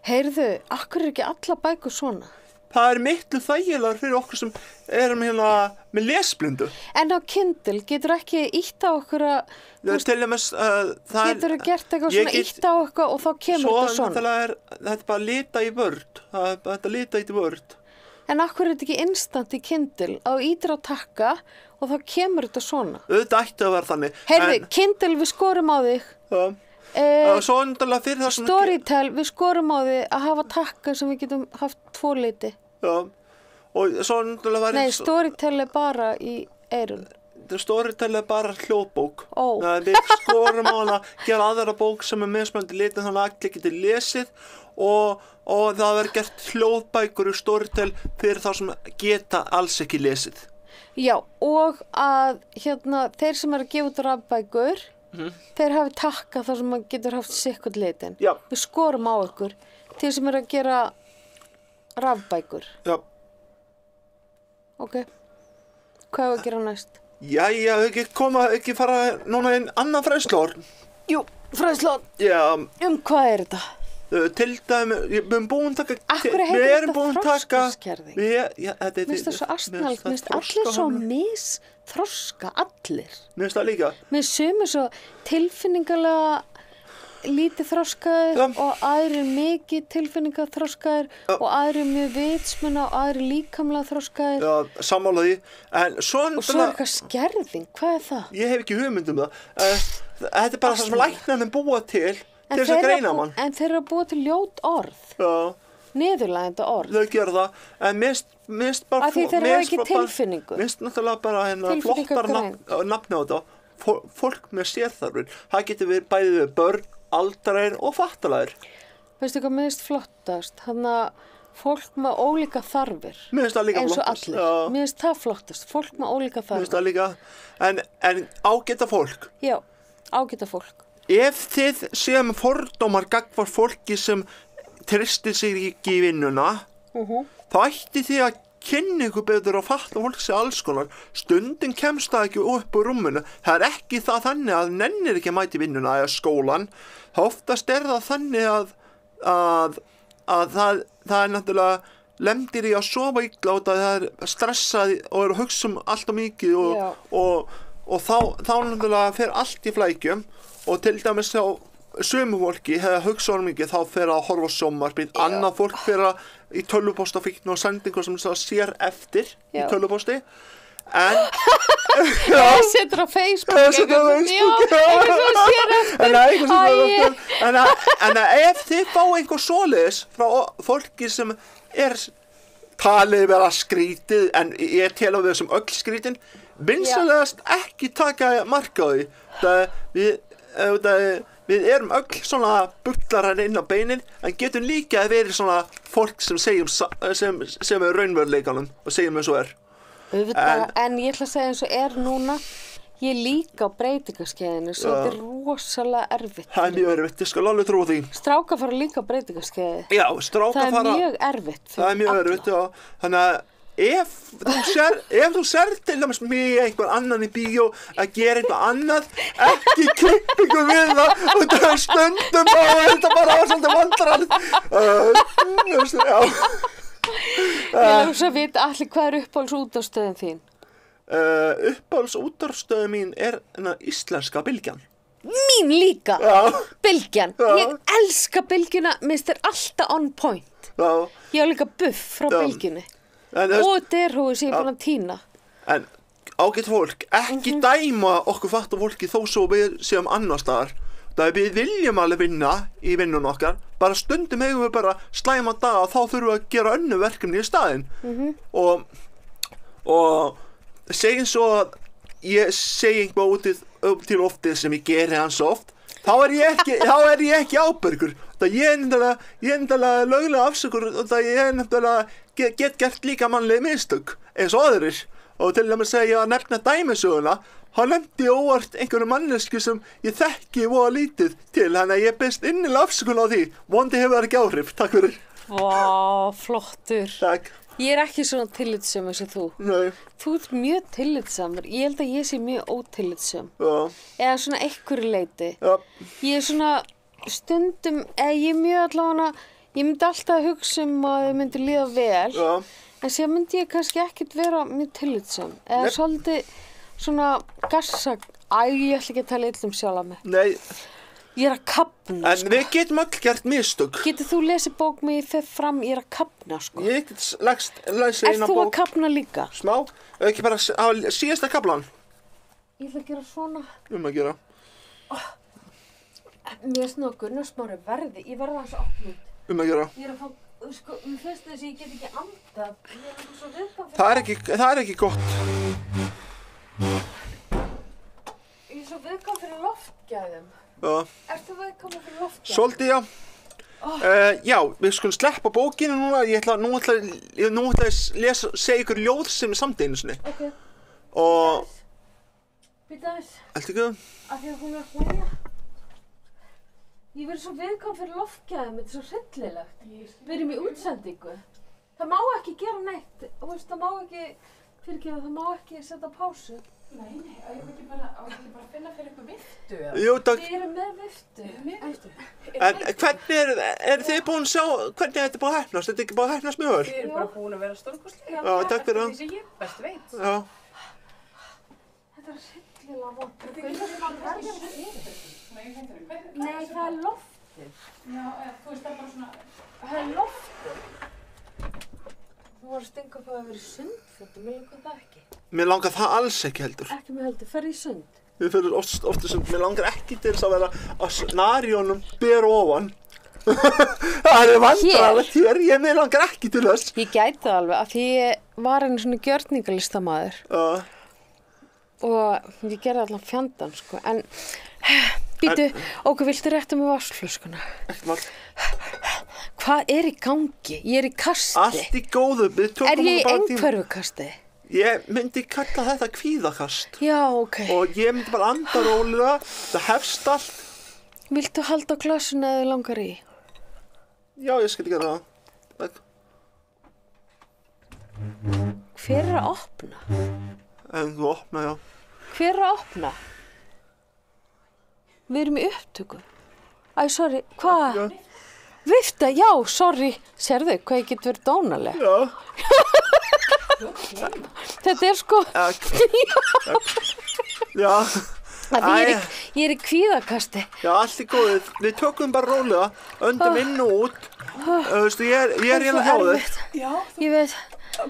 Heyrðu, akkur er ekki alla bækur svona? Það er miklu þægilegar fyrir okkur sem erum með lesblindu. En á Kindle getur ekki ítt á okkur að... Til dæmis, Getur þú gert eitthvað svona ítt á okkur og þá kemur þetta svona? Þetta er bara lita í Word. Þetta lita í Word. En akkur er þetta ekki instant í Kindle að þú ítir á takka og þá kemur þetta svona? Þetta ætti að vera þannig. Heyrðu, Kindle, við skorum á þig. Svo undarlega fyrir það sem Storytel, við skorum á þig að hafa takka sem við getum haft 2 liti. Já, og svo undarlega var Nei, Storytel er bara í eyrun. Storytel er bara hljóðbók. Ó. Við skorum á hana, gera aðra bók sem er mismunandi litin þannig að allir geti lesið og það verður gert hljóðbækur í Storytel fyrir þá sem geta alls ekki lesið. Já, og að þeir sem eru að gefa út rafbækur, þeir hafi takka þar sem maður getur haft sikkert litin. Já. Við skorum á ykkur til sem eru að gera rafbækur. Já. Ok. Hvað er að gera næst? Jæja, ekki fara núna inn annan fræðslórn. Jú, fræðslón. Já. Hvað er þetta? Til dæmi, við erum búin að taka... Akkur heitir þetta þroskaskerðing? Mér finnst það svo astnalegt, mér finnst allir svo misþroska, allir. Mér finnst það líka. Mér sumir svo tilfinningalega lítið þroskaðir og aðrir mikið tilfinningalega þroskaðir og aðrir mjög vitsmuna og aðrir líkamlega þroskaðir. Já, sammála því. Og svo er eitthvað skerðing, hvað er það? Ég hef ekki hugmynd það. Þetta er bara það sem læknarnir búa til þess að greina mann. En þeir eru að búa til ljót orð. Já. Niðurlægjandi orð. Þau gera það, en mist bara... Af því þeir hafa ekki tilfinningu. Mist náttúrulega bara flottar nafni á þetta. Fólk með sérþarfir. Það getur verið bæði við börn, aldraðir og fattalæðir. Veistu hvað mér finnst flottast? Þannig að fólk með ólíka þarfir. Mér finnst það líka flottast. flottast. Eins og allir. Mér finnst það flottast. Fólk með ólíka þarfir. Mér finnst það líka. En ágæta fólk. Já, ágæta fólk. Ef þið séum fordómar gagnvart fólki sem tristir sig ekki í vinnuna, þá ætti þið að kynna ykkur betur og fatta fólk sé alls konar. Stundum kemst það ekki upp úr rúminu. Það er ekki það þannig að nennir ekki að mæti vinnuna eða skólan. Það oftast er það þannig að það er náttúrulega lemdir í að sofa illa og það er stressað og er að hugsa allt og mikið og þá náttúrulega fer allt í flækjum. Og til dæmis þá sömu fólki hefði hugsað mikið þá fer að horfa á sjónvarpið, annað fólk fer að í tölvupóstafíkn og sendingu sem það sér eftir í tölvupósti. En það setur á Facebook. En ef þið fá einhver svoleiðis frá fólki sem talið vera skrítið, en ég tel á þau sem öll skrítin, vinsamlegast ekki taka mark á því. Við erum öll svona bullarar inn á beinin, en getum líka að vera svona fólk sem sem er raunveruleikanum og segjum eins og er. En ég ætla að segja eins og er núna, ég líka á breytingaskeiðinu, svo þetta er rosalega erfitt. Það er mjög erfitt, ég skal alveg trúa því. Strákar fara líka á breytingaskeiði. Já, strákar fara... Það er mjög erfitt. Það er mjög erfitt, já. Þannig að ef þú sér til dæmis mig einhver annan í bíó að gera eitthvað annað, ekki klippingu við það og það er stundum og þetta bara á svolítið vandrarlið. Ég lúsa að vita allir hvað er uppáhalds útvarpsstöðin þín? Uppáhalds útvarpsstöðin mín er íslenska Bylgjan. Mín líka! Já. Bylgjan. Ég elska Bylgjuna, minnst er alltaf on point. Já. Ég har líka buff frá Bylgjunni. Og derhúi sem ég er búin að týna. En ágætt fólk, ekki dæma okkur fatta fólki þó svo við séum annar staðar. Það við viljum alveg vinna í vinnun okkar, bara stundum eigum við bara slæma daga og þá þurfum við að gera önnur verkefni í staðinn. Og segjum svo að ég segi eitthvað út til oftið sem ég geri hans oft, þá er ég ekki ábyrgur. Það ég er nefnilega löglega afsökur og það ég er nefnilega get gert líka mannlega mistök eins og aðrir. Og til að segja að nefna dæmisöguna, hann nefndi óvart einhverju mannesku sem ég þekki voða lítið til, þannig að ég best innilega afsökun á því. Vondi hefur það ekki áhrif, takk fyrir. Vá, flottur. Takk. Ég er ekki svona tillitssöm eins og þú. Nei. Þú ert mjög tillitssamur. Ég held að ég sé mjög ótillitssöm. Já. Eða svona einhverju leyti. Já. Ég er svona stundum, ég er mjög allavega, ég myndi alltaf hugsa að þau myndi líða vel. Já. En sér myndi ég kannski ekkert vera mjög tillitssöm. Eða svolítið svona gassa, ég ætla ekki að tala illa sjálf mig. Nei. Ég er að kafna, En við getum öll gert mistök. Getur þú lesið bók mig ég fer fram, ég er að kafna, sko. Ég get lesið Er eina þú að bók. kafna líka? Smá, ekki bara á síðasta kaflan. Ég ætla að gera svona. Að gera. Mér er svona Gunnar Smári verði, ég verði aðeins opnum. Að gera. Ég er að fá, sko, mér finnst þess að ég get ekki andað. Ég er svo viðkvæm Það er ekki gott. Ég er svo viðkvæm fyrir loftgæðum. Já. Ertu viðkvæm fyrir loftgæðum? Svolítið, já. Já, við skulum sleppa bókinu núna. Nú ætla ég að segja ykkur ljóð sem er samt einu sinni. Ok. Og, Býta þess, ætli ekki? af því að hún er að hlæja. Ég verði svo viðkvæm fyrir loftgæðum, þetta er svo hryllilegt. Við erum í útsendingu. Það má ekki gera neitt, þú veist, það má ekki, fyrirgefa, það má ekki setja pásu. Nei, á ég ekki bara finna fyrir eitthvað viftu eða? Jú, takk. Við erum með viftu. En hvernig er þið búin að sjá, hvernig þetta er búin að heppnast? Þetta er ekki búin að heppnast mjög vel? Við erum bara búin að vera stórkostlega. Já, takk fyrir það. Því sem ég best veit. Já. Þetta er hryllilega vont. Nei, Nei, það er loftið. Já, þú veist það er bara svona... Það er loftið. Þú var að stinga upp að vera í sundfötum, mér langar það ekki. Mér langar það alls ekki heldur. Ekki með heldur, ferð í sund. Við fyrir ofta sem mér langar ekki til þess að vera að snarjónum ber ofan. Það er vandræðalegt hér, mér langar ekki til þess. Ég gæti það alveg, af því ég var einu svona gjörningalistamaður. Og ég gerði allan fjandann, sko. En, býtu, okkur, viltu rétta með vatnsflöskuna? Ekkert mál. Hvað er í gangi? Ég er í kasti. Allt í góðu, við tökum Er ég í bara tíma. einhverfukasti? Ég myndi kalla þetta kvíðakast. Já, ok. Og ég myndi bara anda rólega, það hefst allt. Viltu halda á glasinu eða þig langar í? Já, ég skal gera það. Takk. Hver er að opna? En þú opna, já. Hver er að opna? Við erum í upptöku. Æ, sorry, hvað? Já. Vifta, já, sorry. Sérðu, hvað ég get verið dónaleg? Já. Þetta er sko... Já. Ég er í kvíðakasti. Já, allt í góðu. Við tökum bara rólega, öndum inn og út. Þú veist, ég er hérna hjá þér. Já, Ég veit,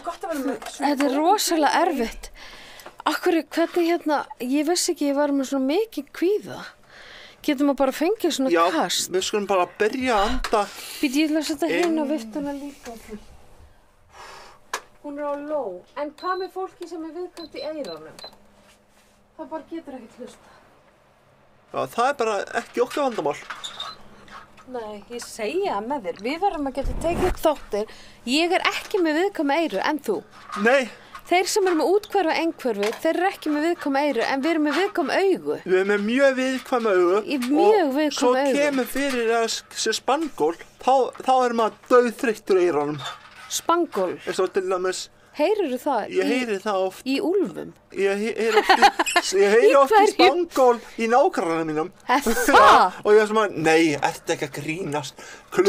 gott að vera með þetta er rosalega erfitt. Akkur, hvernig hérna, ég vissi ekki ég var með svona mikið kvíða. Getum að bara fengið svona Já, kast. við skulum bara byrja að anda. Býti, ég ætla að setja hérna á viftuna líka. Hún er á ló. En hvað með fólki sem er viðkvæmt í eyrunum? Það bara getur ekkert hlusta. Já, það er bara ekki okkar vandamál. Nei, ég segja með þér. Við verðum að geta tekið upp þáttir. Ég er ekki með viðkvæm eyru, en þú? Nei, Þeir sem eru með útkverfi og einhverfi, þeir eru ekki með viðkvæm eyru, en við erum með viðkvæm augu. við erum með mjög viðkvæma augu. Mjög viðkvæm Og svo augu. kemur fyrir að sé spangól, þá er maður dauðþreyttur í eyrunum. Spangól. Eins og til dæmis, Heyrirðu það? ég heyri það oft. Í úlfum. Ég heyri oft í hverju? spangól í nágrannum mínum. Er það? Og ég er svona, nei, ertu ekki að grínast?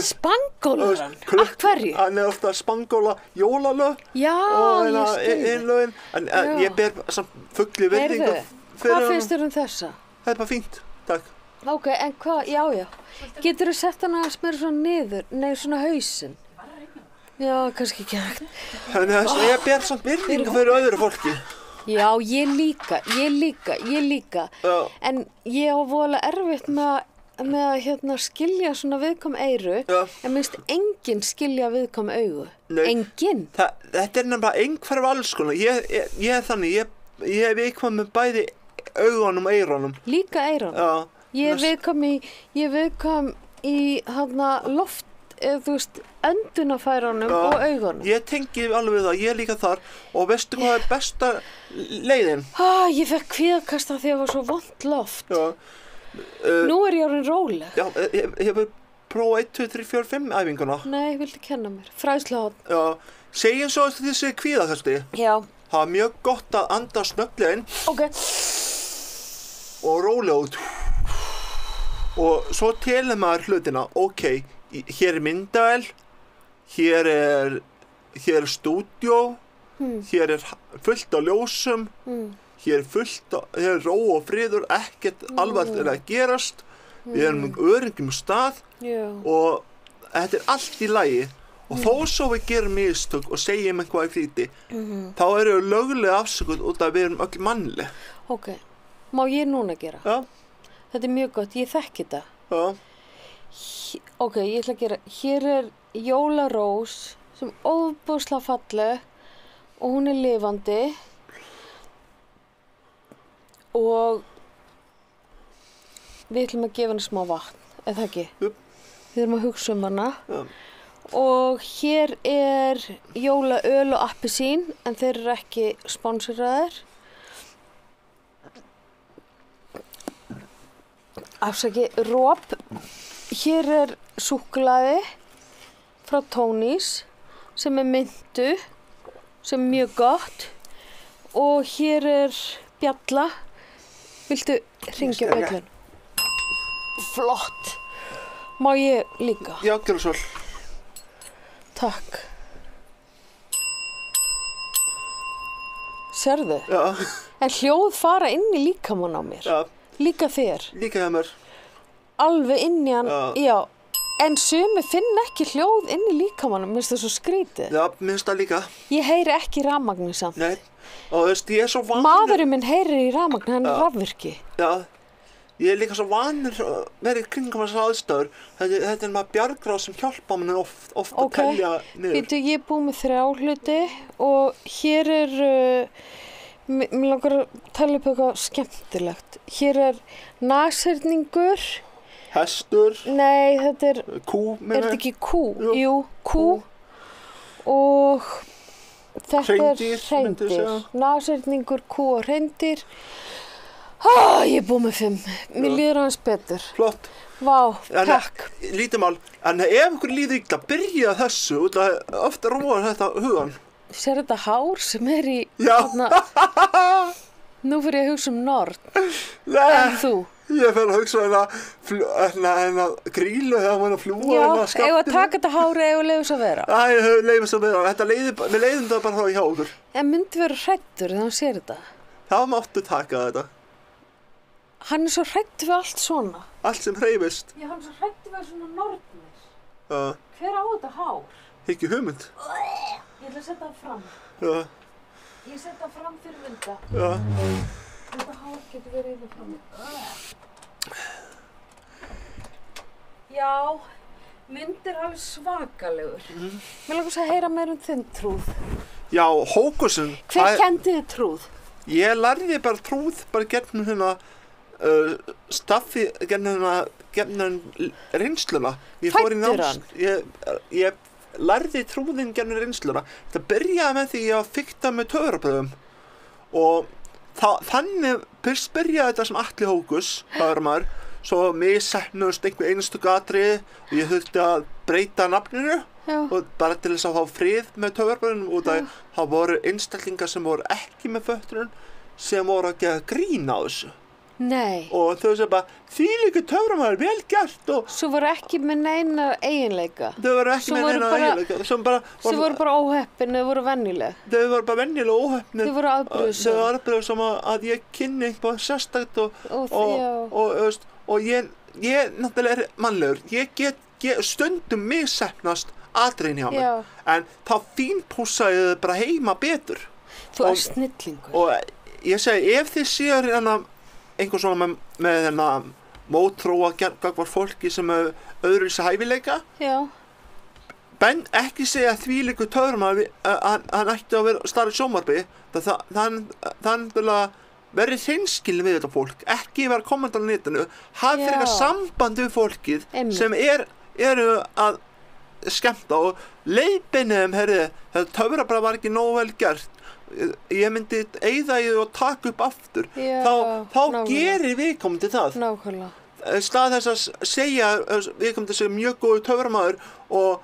Spangólar? Af hverju? Hann er ofta spangóla jólalög Já, og ég skil. einlögin. En Já. ég ber samt fugli virðingu Heyrðu, fyrir hvað honum. finnst þér um þessa? Það er bara fínt, takk. Ok, en hvað, já. Geturðu sett hana að smera svona niður, nei svona hausinn? Já, kannski ekki hægt. Þannig að ég ber samt virðingu fyrir öðru fólki. Já, ég líka. Já. En ég á voðalega erfitt með að skilja svona viðkvæm eyru, Já. en minnst enginn skilja viðkvæm augu. Nei. Enginn. Þetta nefnilega einhverf alls konar. Ég er þannig, ég er viðkvæm með bæði augunum og eyrunum. Líka eyrun. Já. Ég er viðkvæm í loft, þú veist, öndunarfærunum og augunum. Ég tengi alveg við það, ég er líka þar og veistu hvað er besta leiðin? Ég fekk kvíðakasta því að það var svo vont loft. Já. Nú er ég orðin róleg. Já, ég hefur prófað 1, 2, 3, 4, 5 æfinguna. Nei, viltu kenna mér? Fræðsluhorn. Já, segjum svo þessi kvíðakasti. Já. Það er mjög gott að anda snögglega inn Ok. og rólega út. Og svo telur maður hlutina, ok, hér er myndavél, hér er stúdíó, hér er fullt af ljósum, hér er ró og friður, ekkert alvarlegt að gerast, við erum öryggum stað og þetta er allt í lagi. Og þó svo við gerum mistök og segjum eitthvað í flýti, þá eru við löglega afsökuð út að við erum öll mannleg. Ok, má ég núna gera? Já. Þetta er mjög gott, ég þekki þetta. Já. Ok, ég ætla að gera, hér er jólarós sem óbúslega falleg og hún er lifandi og við ætlum að gefa henni smá vatn, eða ekki? Jú. Við erum að hugsa hana. Já. Og hér er jólaöl og appelsín, en þeir eru ekki sponseraðir. Afsaki, róp. Hér er súkkulaði frá Tónís sem er myndu, sem er mjög gott. Og hér er bjalla. Viltu hringja bjöllun? Flott. Má ég líka? Já, gjörðu svo. Takk. Sérðu? Já. En hljóð fara inn í líkamann á mér. Já. Líka þér. Líka hjá mér. Alveg inn í hann. Já. En sumi finn ekki hljóð inn í líkamannum. Mér finnst það svo skrítið. Já, mér finnst það líka. Ég heyri ekki rafmagni samt. Nei. Og þú veist, ég er svo vanur. Maðurinn minn heyrir í rafmagni, hann er rafvirki. Já. Ég er líka svo vanur að vera í kringum þessar aðstæður. Þetta er maður bjargráð sem hjálpa manni oft að telja niður. Býtu, ég er búið með 3 hluti og hér er, mér langar að tala upp eitthvað skemmtilegt. Hér er nashyrningur. Hestur. Nei, þetta er, Kú, er þetta ekki kú? Jú, kú. Og þetta Hreindýr, er myndi ég hreindýr. segja. Nashyrningur, kú og hreindýr. Ég er búið með 5. Mér líður aðeins betur. Flott. Vá, takk. Lítið mál. En ef ykkur líður illa, byrja þessu út að ofta róar þetta hugan. Sér þetta hár sem er í... Já. Nú fyrir ég að hugsa Nord. Nei. En þú? Ég fer að hugsa grílu þegar maður fljúa Já, eigum að taka þetta hári eigum að leiða þess að vera. Æ, leiðum þess að vera. Við leiðum þetta bara þá hjá okkur. En myndi vera hræddur þegar hann sér þetta? Það máttu taka þetta. Hann er svo hræddur við allt svona. Allt sem hreyfist. Já, hann er svo hræddur við svona Nordnir. Já. Hver á þetta hár? Ekki hugmynd. Ég ætla að setja það fram. Já. Ég setja það fram fyrir mynda. Já. Þetta hár getur verið yfir fram. Já, myndir alveg svakalegur. Mér langar að heyra meira þinn trúð. Já, hókusin. Hver kendi þið trúð? Ég lærði bara trúð bara gegnum staffi, gegnum reynsluna. Fæddur hann? Ég lærði trúðin gegnum reynsluna. Það byrjaði með því að fikta með töfrabröðum og þannig byrjaði þetta sem Atli Hókus, maður, svo misheppnuðust einhver einstöku atriði og ég þurfti að breyta nafninu. Já. Og bara til þess að fá frið með töfrabröðum út að það voru einstaklingar sem voru ekki með fötlun sem voru að gera grín á þessu. Nei. Og þau sem bara, þvílíkur töframaður, vel gert og Svo voru ekki með neina eiginleika. þau voru ekki með neina eiginleika. Þau voru bara óheppin, þau voru venjuleg. Þau voru bara venjulega óheppnir. Þau voru afbrýðisöm. Þau voru afbrýðisöm að ég kynni eitthvað sérstakt og ég náttúrulega er mannlegur. Ég get stundum misheppnast atriðin hjá mér. Já. En þá fínpússaði þau bara heima betur. Þú er snillingur. Og ég segi, ef þið séu einhver svona með mótþróa gagnvart fólki sem öðru sér hæfileika. Já. Ben ekki segja þvílíku töframaður hann ætti að vera starf sjónvarpi. Það verið hreinskilin við þetta fólk, ekki vera að kommenta á netinu, hafi fyrir eitthvað samband við fólkið sem eru að skemmta og leiðbeinum, þetta töfrabræð var ekki nógu vel gert, ég myndi eyða í og taka upp aftur. Þá gerir viðkomandi það. Nákvæmlega. Stað þess að segja viðkomandi sem mjög góður töframaður og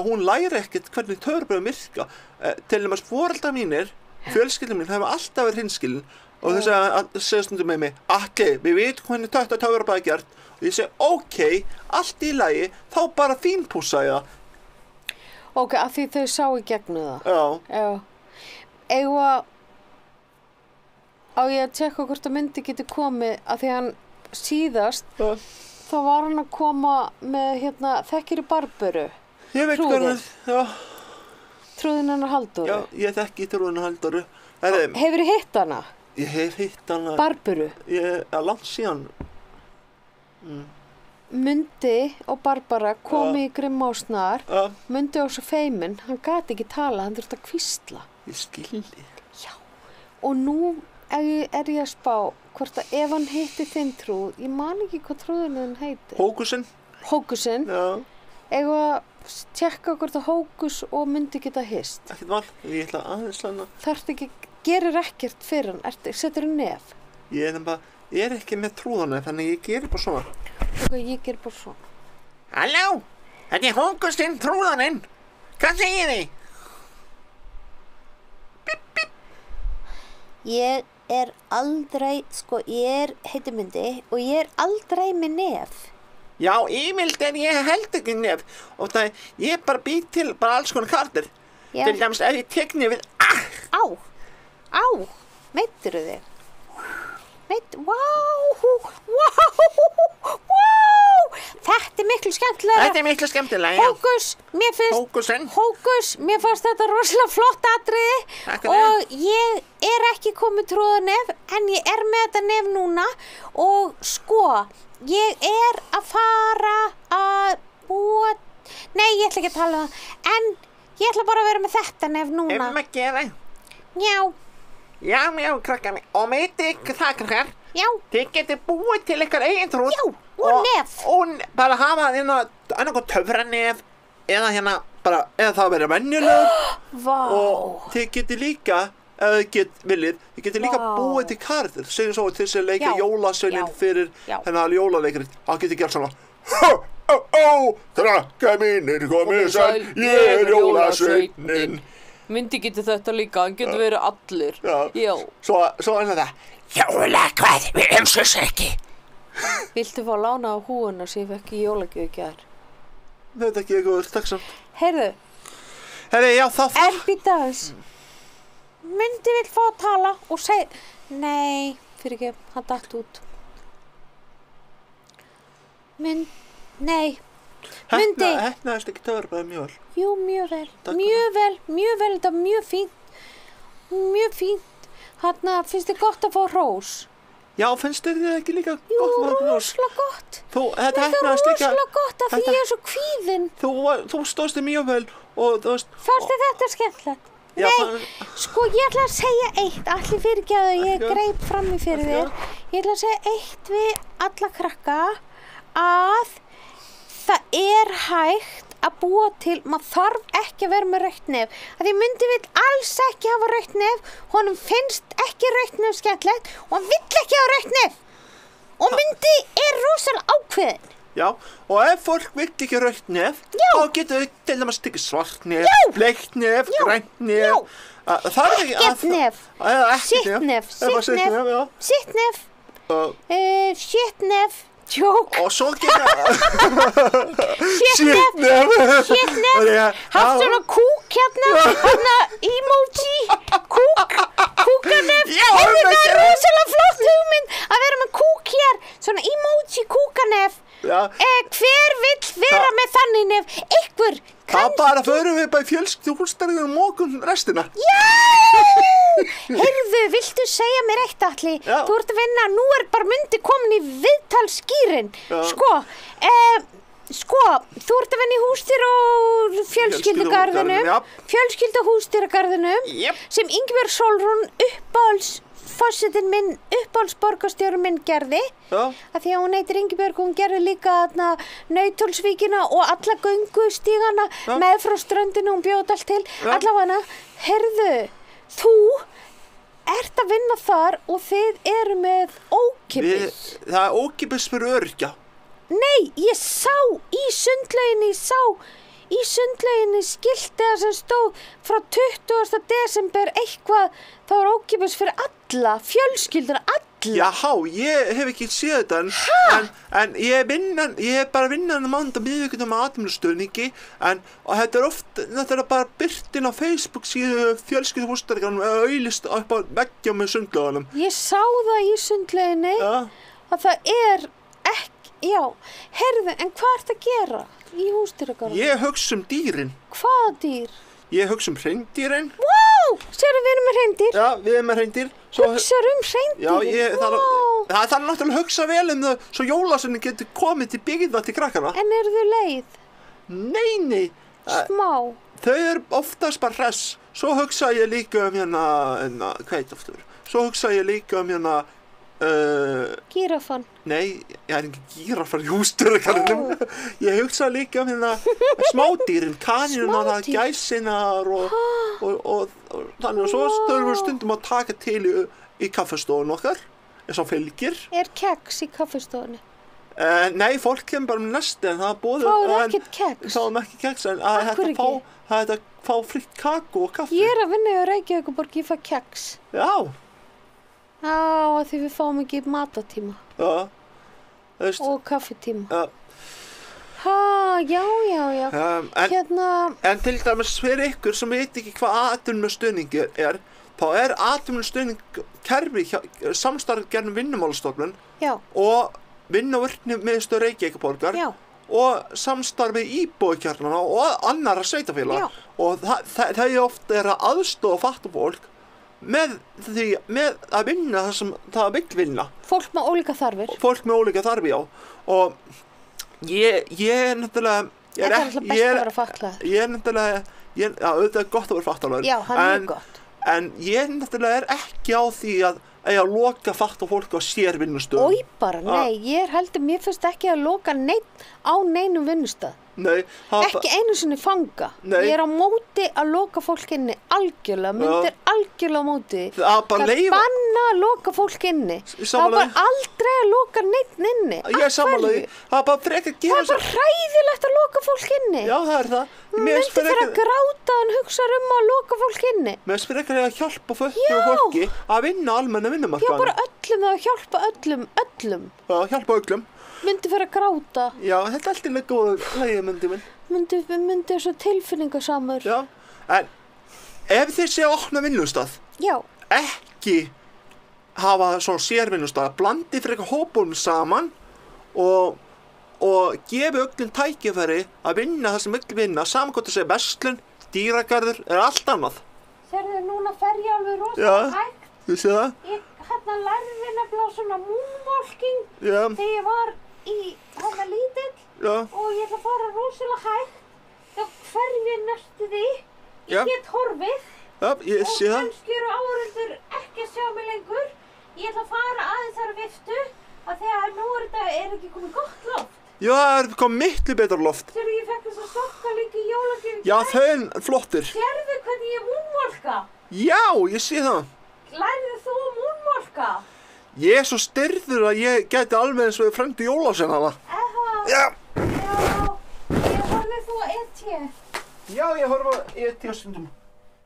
hún læri ekkert hvernig töfrabröðum virka. Til dæmis foreldrar mínir, fjölskyldum mín, hefur alltaf verið hreinskilin og þess að segja stundum með mig, Atli, við veitum hvernig töfrabröð er gert og ég segi, ok, allt í lagi, þá bara fínpússa ég það. Ok, af því þau sá í gegnum það. Já. Á ég að tjekka hvort að Myndi geti komið, af því hann síðast, þá var hann að koma með, þekkir í Barböru. Ég veit hvernig, já. Trúðin hennar Halldóru? Já, ég þekki trúðin Halldóru. Hefurðu hitt hana? Ég hef hitt hana. Barböru? Langt síðan. Mundi og Barbara komu í Grimma og Snar. Mundi var svo feiminn, hann gat ekki tala, hann þurfti að hvísla. Ég skildi. Já, og nú er ég að spá hvort að ef hann hitti þinn trúð, ég man ekki hvað trúðinu þinn heitir. Hókusinn. Já. Eða að tjekka hvort að Hókus og Mundi geta hist. Ekkert val, ég ætla aðeins hana. Þarftu ekki, gerir ekkert fyrir hann, setur hann nef? Ég er ekki með trúðana, þannig ég gerir bara svona. Ok, ég gerir bara svona. Halló, þetta er Hókusinn trúðaninn. Hvað segir þið? Bíp, bíp. Ég er aldrei, ég heiti Mundi og ég er aldrei með nef. Já, yfirleitt ég held ekki nef og ég bara bý til alls konar kardir. Til dæmis ef ég tek nefið, Á, meiddirðu þig? Vá, þetta er miklu skemmtilega. Hókus, mér fannst þetta rosalega flott atriði. Og ég er ekki komið trúðanef, en ég er með þetta nef núna og ég er að fara að búa... Nei, ég ætla ekki að tala um það, en ég ætla bara að vera með þetta nef núna. Að gera? Já, krakkar mig. Og meiti ykkur það, krakkar? Já. Þið getið búið til ykkar eigin trúð. Já, og nef. Og bara hafa annarkoð töfranef, eða eða það verið venjuleg. Vá. Og þið getið líka... Ef þið viljið, þið getið líka búið til kardir. Segjum svo til þess að leika jólasveinin fyrir hennar jólaleikrit. Það getið gert svona. Krakka mínir, komið sæl, ég er jólasveinin. Myndi getur þetta líka, hann getur verið allir. Já. Svo það. Jólakvæð, við umsins ekki. Viltu fá lána á húuna sem ég fekk í jólagjöf í gær? Þetta ekki eitthvað, takk samt. Heyrðu, já, það. Býta aðeins. Mundi vill fá að tala og segja... Nei, fyrir ekki, hann datt út. Nei. Mundi. Heppnaðist ekki töfrabragðið mjög vel. Jú, mjög vel. Mjög vel, þetta mjög fínt. Þarna, finnst þið gott að fá hrós? Já, finnst þið ekki líka gott að fá hrós? Jú, rosalega gott. Þetta heppnaðist líka... rosalega gott af því ég er svo kvíðin. Þú stóðst þið mjög vel og þú veist... Fannst þið þetta skemmtilegt? Nei, ég ætla að segja eitt, allir fyrirgefðu, ég greip fram í fyrir þér. Ég ætla að segja eitt við alla krakka að það er hægt að búa til, maður þarf ekki að vera með rautt nef. Því Mundi vill alls ekki hafa rautt nef, honum finnst ekki rautt nef skemmtilegt og hann vill ekki hafa rautt nef. Og Mundi er rosalega ákveðin. Já, og ef fólk vill ekki rautt nef, þá getur þau til dæmis tekið svart nef, bleikt nef, grænt nef. Það er ekki ekkert nef. Sitt nef. Sitt nef. Tjók. Og svo getur Sitt nef. Haft svona kúk hérna emoji. Kúkanef. Það er rosalega flott hugmynd að vera með kúk hér. Svona emoji kúkanef. Já. Hver vill vera með þannig nef? Ykkur Það bara förum við bara í fjölskyldu húsnæði og mókum restina. Heyrðu, viltu segja mér eitt, Atli? Já. Þú ert að vinna, nú bara myndi komin í viðtalsskýrin. Já. Sko, þú ert að vinna í húsdýra og fjölskyldugarðinum. Fjölskylduhúsdýragarðinum. Jep. Sem Ingibjörg Sólrún fossetinn minn, uppáhaldsborgarstjóri minn gerði. Já. Af því að hún heitir Ingibjörg, hún gerði líka Nautólsvíkina og alla göngustígana með frá ströndinu, hún bjóð allt til. Allavega, heyrðu, þú ert að vinna þar og þið eru með ókeypis. Það er ókeypis fyrir öryrkja. Nei, ég sá í sundlauginni skiltið sem stóð frá 20. desember eitthvað, það var ókeypis fyrir alla, fjölskylduna, alla. Jáhá, ég hef ekki séð þetta en ég er bara að vinna mánudag miðvikudaginn með atvinnustuðningi og þetta er bara birtin á Facebook síðu fjölskylduhúsdýragarðinum eða auglýst upp á veggja með sundlaugunum. Ég sá það í sundlauginni að það er ekki, heyrðu, en hvað ert að gera í húsdýragarðinum? Ég hugsa dýrin. Hvaða dýr? Ég hugsa hreindýrin. Sérðu, við erum með hreindýr? Já, við erum með hreindýr. Hugsar hreindýr? Já, það er náttúrulega að hugsa vel það svo jólasveinninn getur komið til byggða til krakkana. En eru þau leið? Nei. Smá? Þau eru oftast bara hress. Svo hugsa ég líka hvað heit aftur? Svo hugsa ég líka Gírafan? Nei, ég er ekki gírafan í húsdýragarðinum. Ég hugsa líka smádýrin, kanínurnar, gæsinar og þannig og svo þurfum við stundum að taka til í kaffestofun okkar, eins og fylgir. Er keks í kaffistofunni? Nei, fólk kemur bara með nesti en það er bóðið. Fáðu ekkert keks? Fáðum ekki keks en það er fá fritt kakó og kaffi. Ég er að vinna í Reykjavíkurborg, ég fæ keks. Já. Já, því við fáum ekki matatíma. Já. Og kaffitíma. Já. Já. En til dæmis fyrir ykkur sem veit ekki hvað atvinnustuðningi er, þá er atvinnustuðning kerfi samstarf gerðum Vinnumálastofnun og Vinnuvirkjunarmiðstöð Reykjavíkurborgar og samstarfi íbúðakjarnana og annarra sveitarfélaga. Og það er oft að aðstoða fatlað fólk með að vinna það sem það vill vinna. Fólk með ólíka þarfir. Já. Og ég er náttúrulega... Það er alltaf best að vera fatlað. Auðvitað er gott að vera fatlaður. Já, það er mjög gott. En ég náttúrulega er ekki á því að loka fatlað fólk á sérvinnustöðum. Ói bara, nei, mér finnst ekki að loka á neinum vinnustöð. Nei. Ekki einu sinni fanga. Nei. Ég er á móti að loka fólk inni algjörlega, myndir algjörlega á móti. Það er banna að loka fólk inni. Það er bara aldrei að loka neitt inni. Ég sammála því. Það er bara frekar að gera það er bara hræðilegt að loka fólk inni. Já, það er það. Myndi fyrir að gráta en hugsa að loka fólk inni. Mér finnst frekar að hjálpa fólki að vinna almenna vinnumarkaðinn. Já, bara öllum að hjálpa öllum. Já, hjálpa öllum. Myndi fyrir að gráta. Já, þetta er alltaf með góða hlægi, myndi minn. Myndi svo tilfinningasamur. Já, en ef þið séu að opna vinnustað, ekki hafa svona sérvinnustað, blandi fyrir eitthvað hópunum saman og gefi öllum tækifæri að vinna það sem öll vinna, saman hvort það sé verslun, dýragarður eða allt annað. Sérðu, núna fer ég alveg rosalega hægt. Já, þú sé það? Ég lærði nefnilega svona moonwalking þegar ég var í lítill og ég ætla að fara rosalega hægt. Þá hverf ég næstu því. Ég get horfið. Já, ég sé það. Og kannski eru áhorfendur ekki að sjá mig lengur. Ég ætla að fara aðeins þar viftu að þegar nú er ekki komið gott loft. Já, það er komið miklu betra loft. Sérðu, ég fekk þess að sokka líka í jólagjöf. Já, þau er flottir. Sérðu hvernig ég moonwalka? Já, ég sé það. Lærðu þú að moonwalka? Ég er svo styrður að ég gæti alveg eins og fremdi jólasveinana. Já. Ég horfði þú á E.T. Já, ég horfði á E.T. stundum.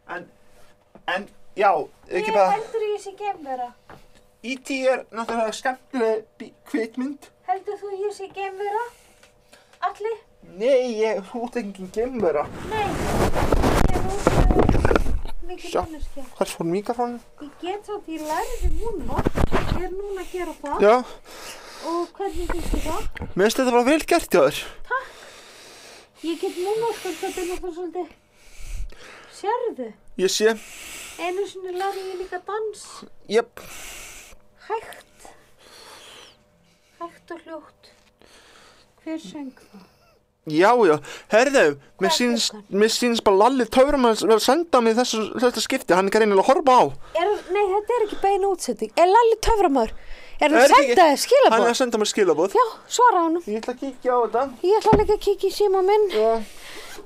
En, já, ekki bara... Ég heldur ég sé geimvera. E.T. er náttúrulega skemmtileg kvikmynd. Heldur þú ég sé geimvera? Atli? Nei, þú ert engin geimvera. Nei, ég er rosalega mikið manneskja. Hvers fór mikrofónin? Ég get svo að ég lærði moonwalk. Ég er núna að gera það. Já. Og hvernig finnst þér það? Mér finnst þetta bara vel gert hjá þér. Ég get núna sko, þetta er náttúrulega svolítið. Sérðu? Ég sé. Einu sinni lærði ég líka dans. Jöp. Hægt. Hægt og hljótt. Hver söng það? Já, herðu, mér Hvað sýnst bara Lalli Töframann að senda mig þetta skipti, hann er greinilega að horfa á. Nei, þetta er ekki bein útsetting. Er Lalli Töframaður? Er hann Er að ekki- senda þér skilaboð? Hann er að senda mér skilaboð. Já, svara honum. Ég ætla að kíkja á þetta. Ég ætla líka að kíkja í síma minn. Já.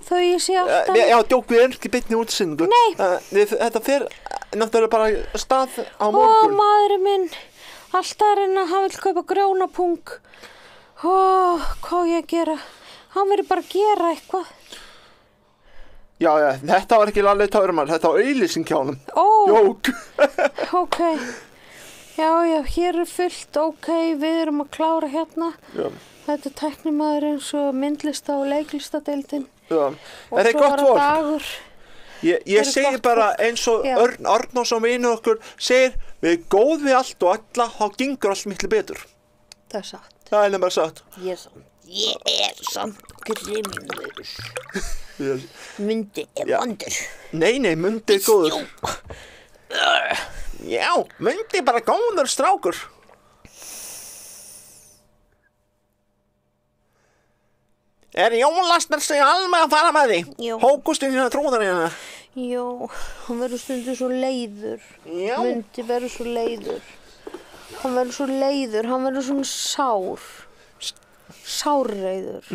Þó ég sé alltaf. Já, djók, við erum ekki beinni útsendingu. Nei. Þetta fer náttúrulega bara stað á Ó, morgun. maðurinn minn. Alltaf er hann að hann vil kaupa grjónapung. Ó, hvað á ég að gera? Hann verður bara að gera eitthvað. Já, þetta var ekki Lalli Töframann, þetta var auglýsing hjá honum. Ó, Jók. ok. Já, hér er fullt, ok, við erum að klára hérna. Já. Þetta er tæknimaður eins og myndlista og leiklistadeildin. Já. Og Er það svo gott var vor? dagur. Ég er segi gott bara fólk. eins og Já. Örn Arnórsson vinur okkur segir, við erum góð við allt og alla, þá gengur allt miklu betur. Það er satt. Það er nefnilega satt. Ég er samt grimmur. Ég- Mundi er Já. vondur. Nei, Mundi er góður. Já, Mundi er bara góður strákur. Er jólasnar sig alveg að fara með því? Jú. Hókustinn hérna trúðar hérna. Jó, hann verður stundum svo leiður. Já. Mundi verður svo leiður. Hann verður svo leiður, hann verður svona sár. Sárreiður.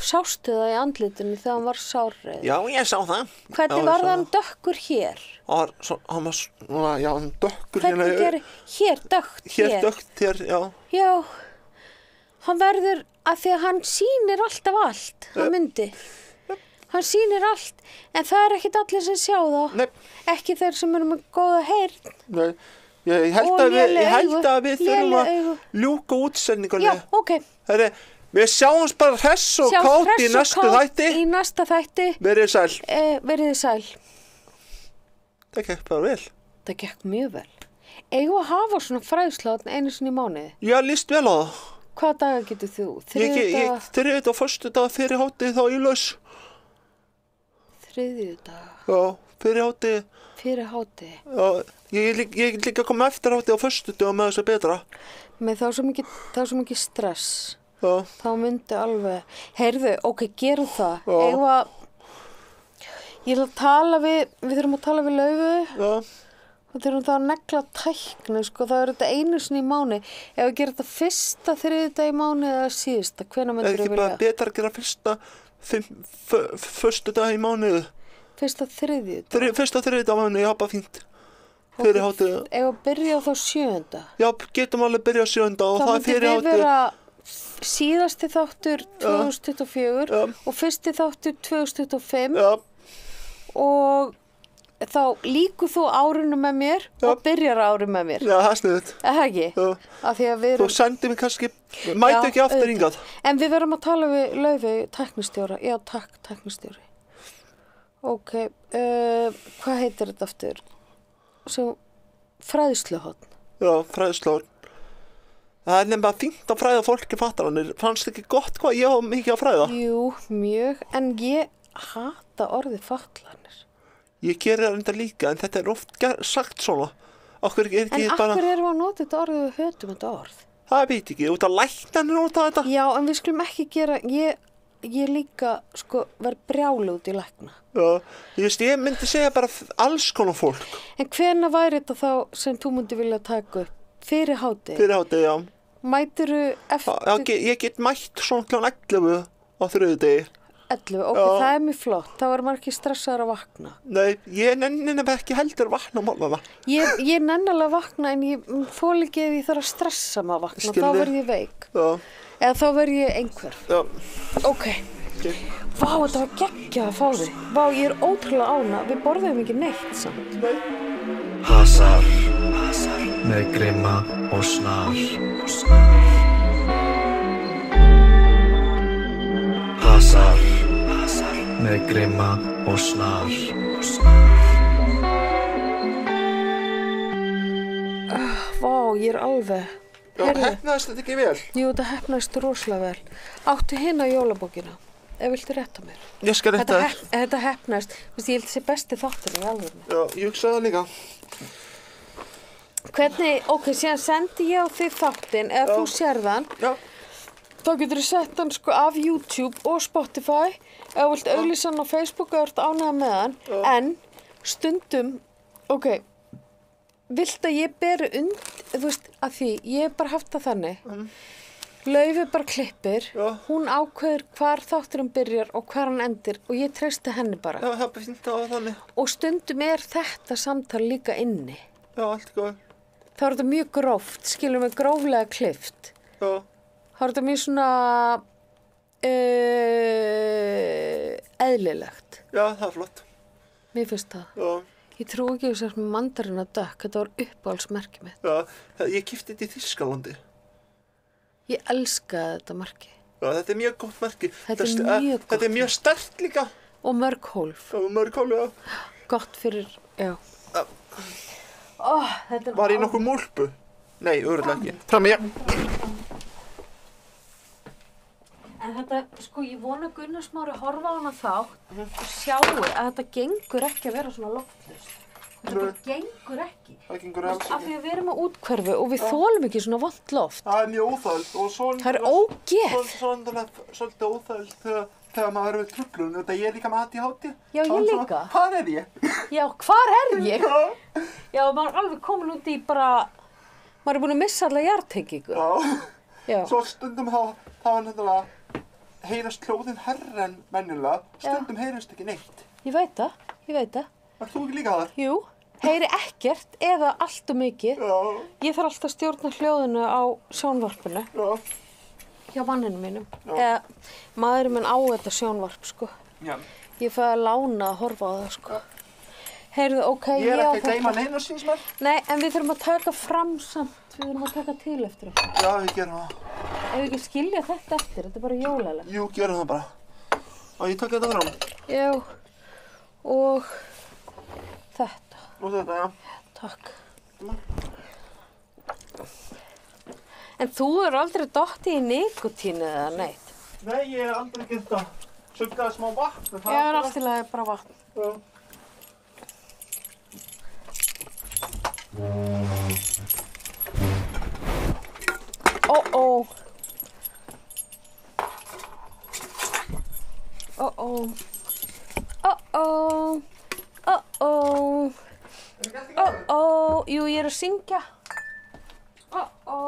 Sástu það í andlitinu þegar hann var sárreiður? Já, ég sá það. Hvernig Já, var ég sá hann dökkur hér? Hann var svona, já, hann dökkur Hvernig gerir hér, dökkt hér? Hér dökkt hér, já. Já, hann verður að því að hann sýnir alltaf allt, hann Mundi. Hann sýnir allt, en það er ekkit allir sem sjá það. Nei. Ekki þeir sem eru með góða heyrn. Nei, ég held Og að við, léleg ég held augu. að við þurfum Léleg að augu. ljúka útsendingunni. Já, ok. Herri, við sjáumst bara hress og Sjáumst kátt í hress og næstu kát þætti. Í næsta þætti. Verið sæl. Verið þið sæl. Það gekk bara vel. Það gekk mjög vel. Eigum að hafa svona fræðslátt einu sinni í mánuði. Ég líst vel á það. Hvaða daga getur þú? Þriðjudag og föstudag fyrir hátið þá í laus. Þriðjudag. Já, fyrir hátið. Fyrir hátið. Já, ég líka að koma eftir hátið á föstudag með þess að betra. Með þá svo mikið stress. Já, Þá myndi alveg. Heyrðu, ok, gerum það. Já. Eigum að. Ég ætla að tala við þurfum að tala við Laufu. já. Og þurfum þá að negla tækni, sko. Það er þetta einu sinni í mánuði. Ef við gerum þetta fyrsta þriðjudag í mánuði eða síðasta, hvenær Er myndir ekki þú bara vilja? betra að gera föstudag í mánuðu? Fyrsta þriðjudag. Fyrsta þriðjudag mánuðu, já, bara fínt. Fyrir hátið. Ef að byrja þá 7. Já, getum alveg byrjað 7. og það er myndi fyrir við hátið. vera síðasti þáttur 2024 Já. og fyrsti þáttur 2025 Já, og þá líkur þú árinu með mér og byrjar árið með mér. já, það er sniðut. Er það ekki? Já. Af því að við Þú erum... sendir mér kannski, mætu ekki aftur auðvitað. hingað. En við verðum að tala við Laufi, tæknistjóra. Já, takk, tæknistjóri. Ok, hvað heitir þetta aftur? Svo fræðsluhotn. Já, fræðslóður. Það er nefnilega fínt að fræða fólki fattarannir. Fannst ekki gott hvað ég á mikið að fræða? Jú, mjög, en ég hata orðið fatlanir. Ég gerir það enda líka, en þetta er oft sagt svona. Okkur er En ekki af bara, hverju erum við að nota þetta orðið við hötum þetta orð? það veit ekki, út að læknarnir nota þetta. Já, en við skulum ekki gera, ég líka, sko, verð brjálu út í lækna. Já, ég myndi segja bara alls konar fólk. En hvenær væri þetta þá sem þú myndi vilja taka upp? Fyrir hádegi? Fyrir hátið, já. Mætirðu eftir Já, ég get mætt svona kl. 11 á þriðjudegi. 11? Ok, Já. það er mjög flott. Þá er maður ekki stressaður að vakna. Nei, ég nenni nefnilega ekki heldur að vakna á morgnana. Ég nenni alveg að vakna en ég þoli ekki ef ég þarf að stressa maður að vakna. Skil Þá þig. verð ég veik. Já, Eða þá verð ég einhver. já. Ok. Vá, þetta var geggjað að fá þig. Vá, ég er ótrúlega ána. Við borðum ekki neitt samt. Hasar með grimma og snar. Hasar með grimma og snar. Vá, ég er alveg. Já, heppnaðist þetta ekki vel? Jú, þetta heppnaðist rosalega vel. Áttu hina jólabókina, ef viltu rétta mér. Ég skal rétta þér. Þetta heppnaðist, ég held þessi besti þáttur í alvörinu. Já, ég hugsaði það líka. Hvernig, síðan sendi ég á þig þáttinn, ef þú sérðan, Já. þá getur þú sett hann sko af YouTube og Spotify, ef þú vilt auglýsa hann á Facebook og ert ánægða með hann, en stundum, vilt að ég beri þú veist, að því, ég hef bara haft það þannig. Laufey bara klippir, hún ákveður hvar þátturinn byrjar og hvar hann endir og ég treysti henni bara. Já, það er bara fínt að þannig. Og stundum er þetta samtal líka inni. Já, allt góð. Þá er þetta mjög gróft, skilur mig gróflega klippt. Já. Þá er þetta mjög svona eðlilegt. Já, það er flott. Mér finnst það. Já. Ég trú ekki þess að mandarina dökk, þetta var uppáhaldsmerkið mitt. Já, ég keypti þetta í Þýskalandi. Ég elskaði þetta merki. Já, þetta er mjög gott merki. Þetta er mjög gott. Þetta er mjög sterkt líka. Og mörg hólf. Já, mörg hólf, já. Gott fyrir, já. Þetta er Var ég nokkuð múlpu? Nei, örugglega ekki. Fram í. En þetta, sko, ég vona Gunnar Smári horfa á hana þátt og sjáu að þetta gengur ekki að vera svona loftlaust. Þetta bara gengur ekki. Það gengur alls Af því að við erum á útkverfi og við þolum ekki svona vont loft. Það er mjög óþægilt og svo... Það er ógeð. Svolítið óþægilt þegar maður er við truflun. Þetta ég er líka með ADHD. Já, ég líka. Hvað er ég? Já, hvar er ég? Já, maður er alveg komin út í bara... Maður er búin að missa alla jarðtengingu. Já. Svo stundum þá er náttúrulega heyrast hljóðin herra en venjulega. Stundum heyrast ekki neitt. Ég veit það. Er þú ekki líka þar? Jú, heyri ekkert eða allt og mikið. Já. Ég þarf alltaf að stjórna hljóðinu á sjónvarpinu. Já. Hjá manninu mínum. Eða maðurinn minn á þetta sjónvarp, sko. Já. Ég fæði að lána að horfa á það, sko. Heyrðu, Ég er ekki að gleyma neina síns mér. Nei, en við þurfum að taka fram samt. Við þurfum að taka til eftir okkur. Já, við gerum það. Ef við ekki skilja þetta eftir, þetta er bara jólalegt. Jú, gerum það bara. Og ég taka þetta fram. Já, og þetta. Og þetta, já. Takk. En þú er aldrei dottið í nikotínu eða neitt? Nei, ég hef aldrei gert það. Suggaði smá vatn. Ég er allt í lagi bara vatn. Já. Jú, ég er að syngja. Ó.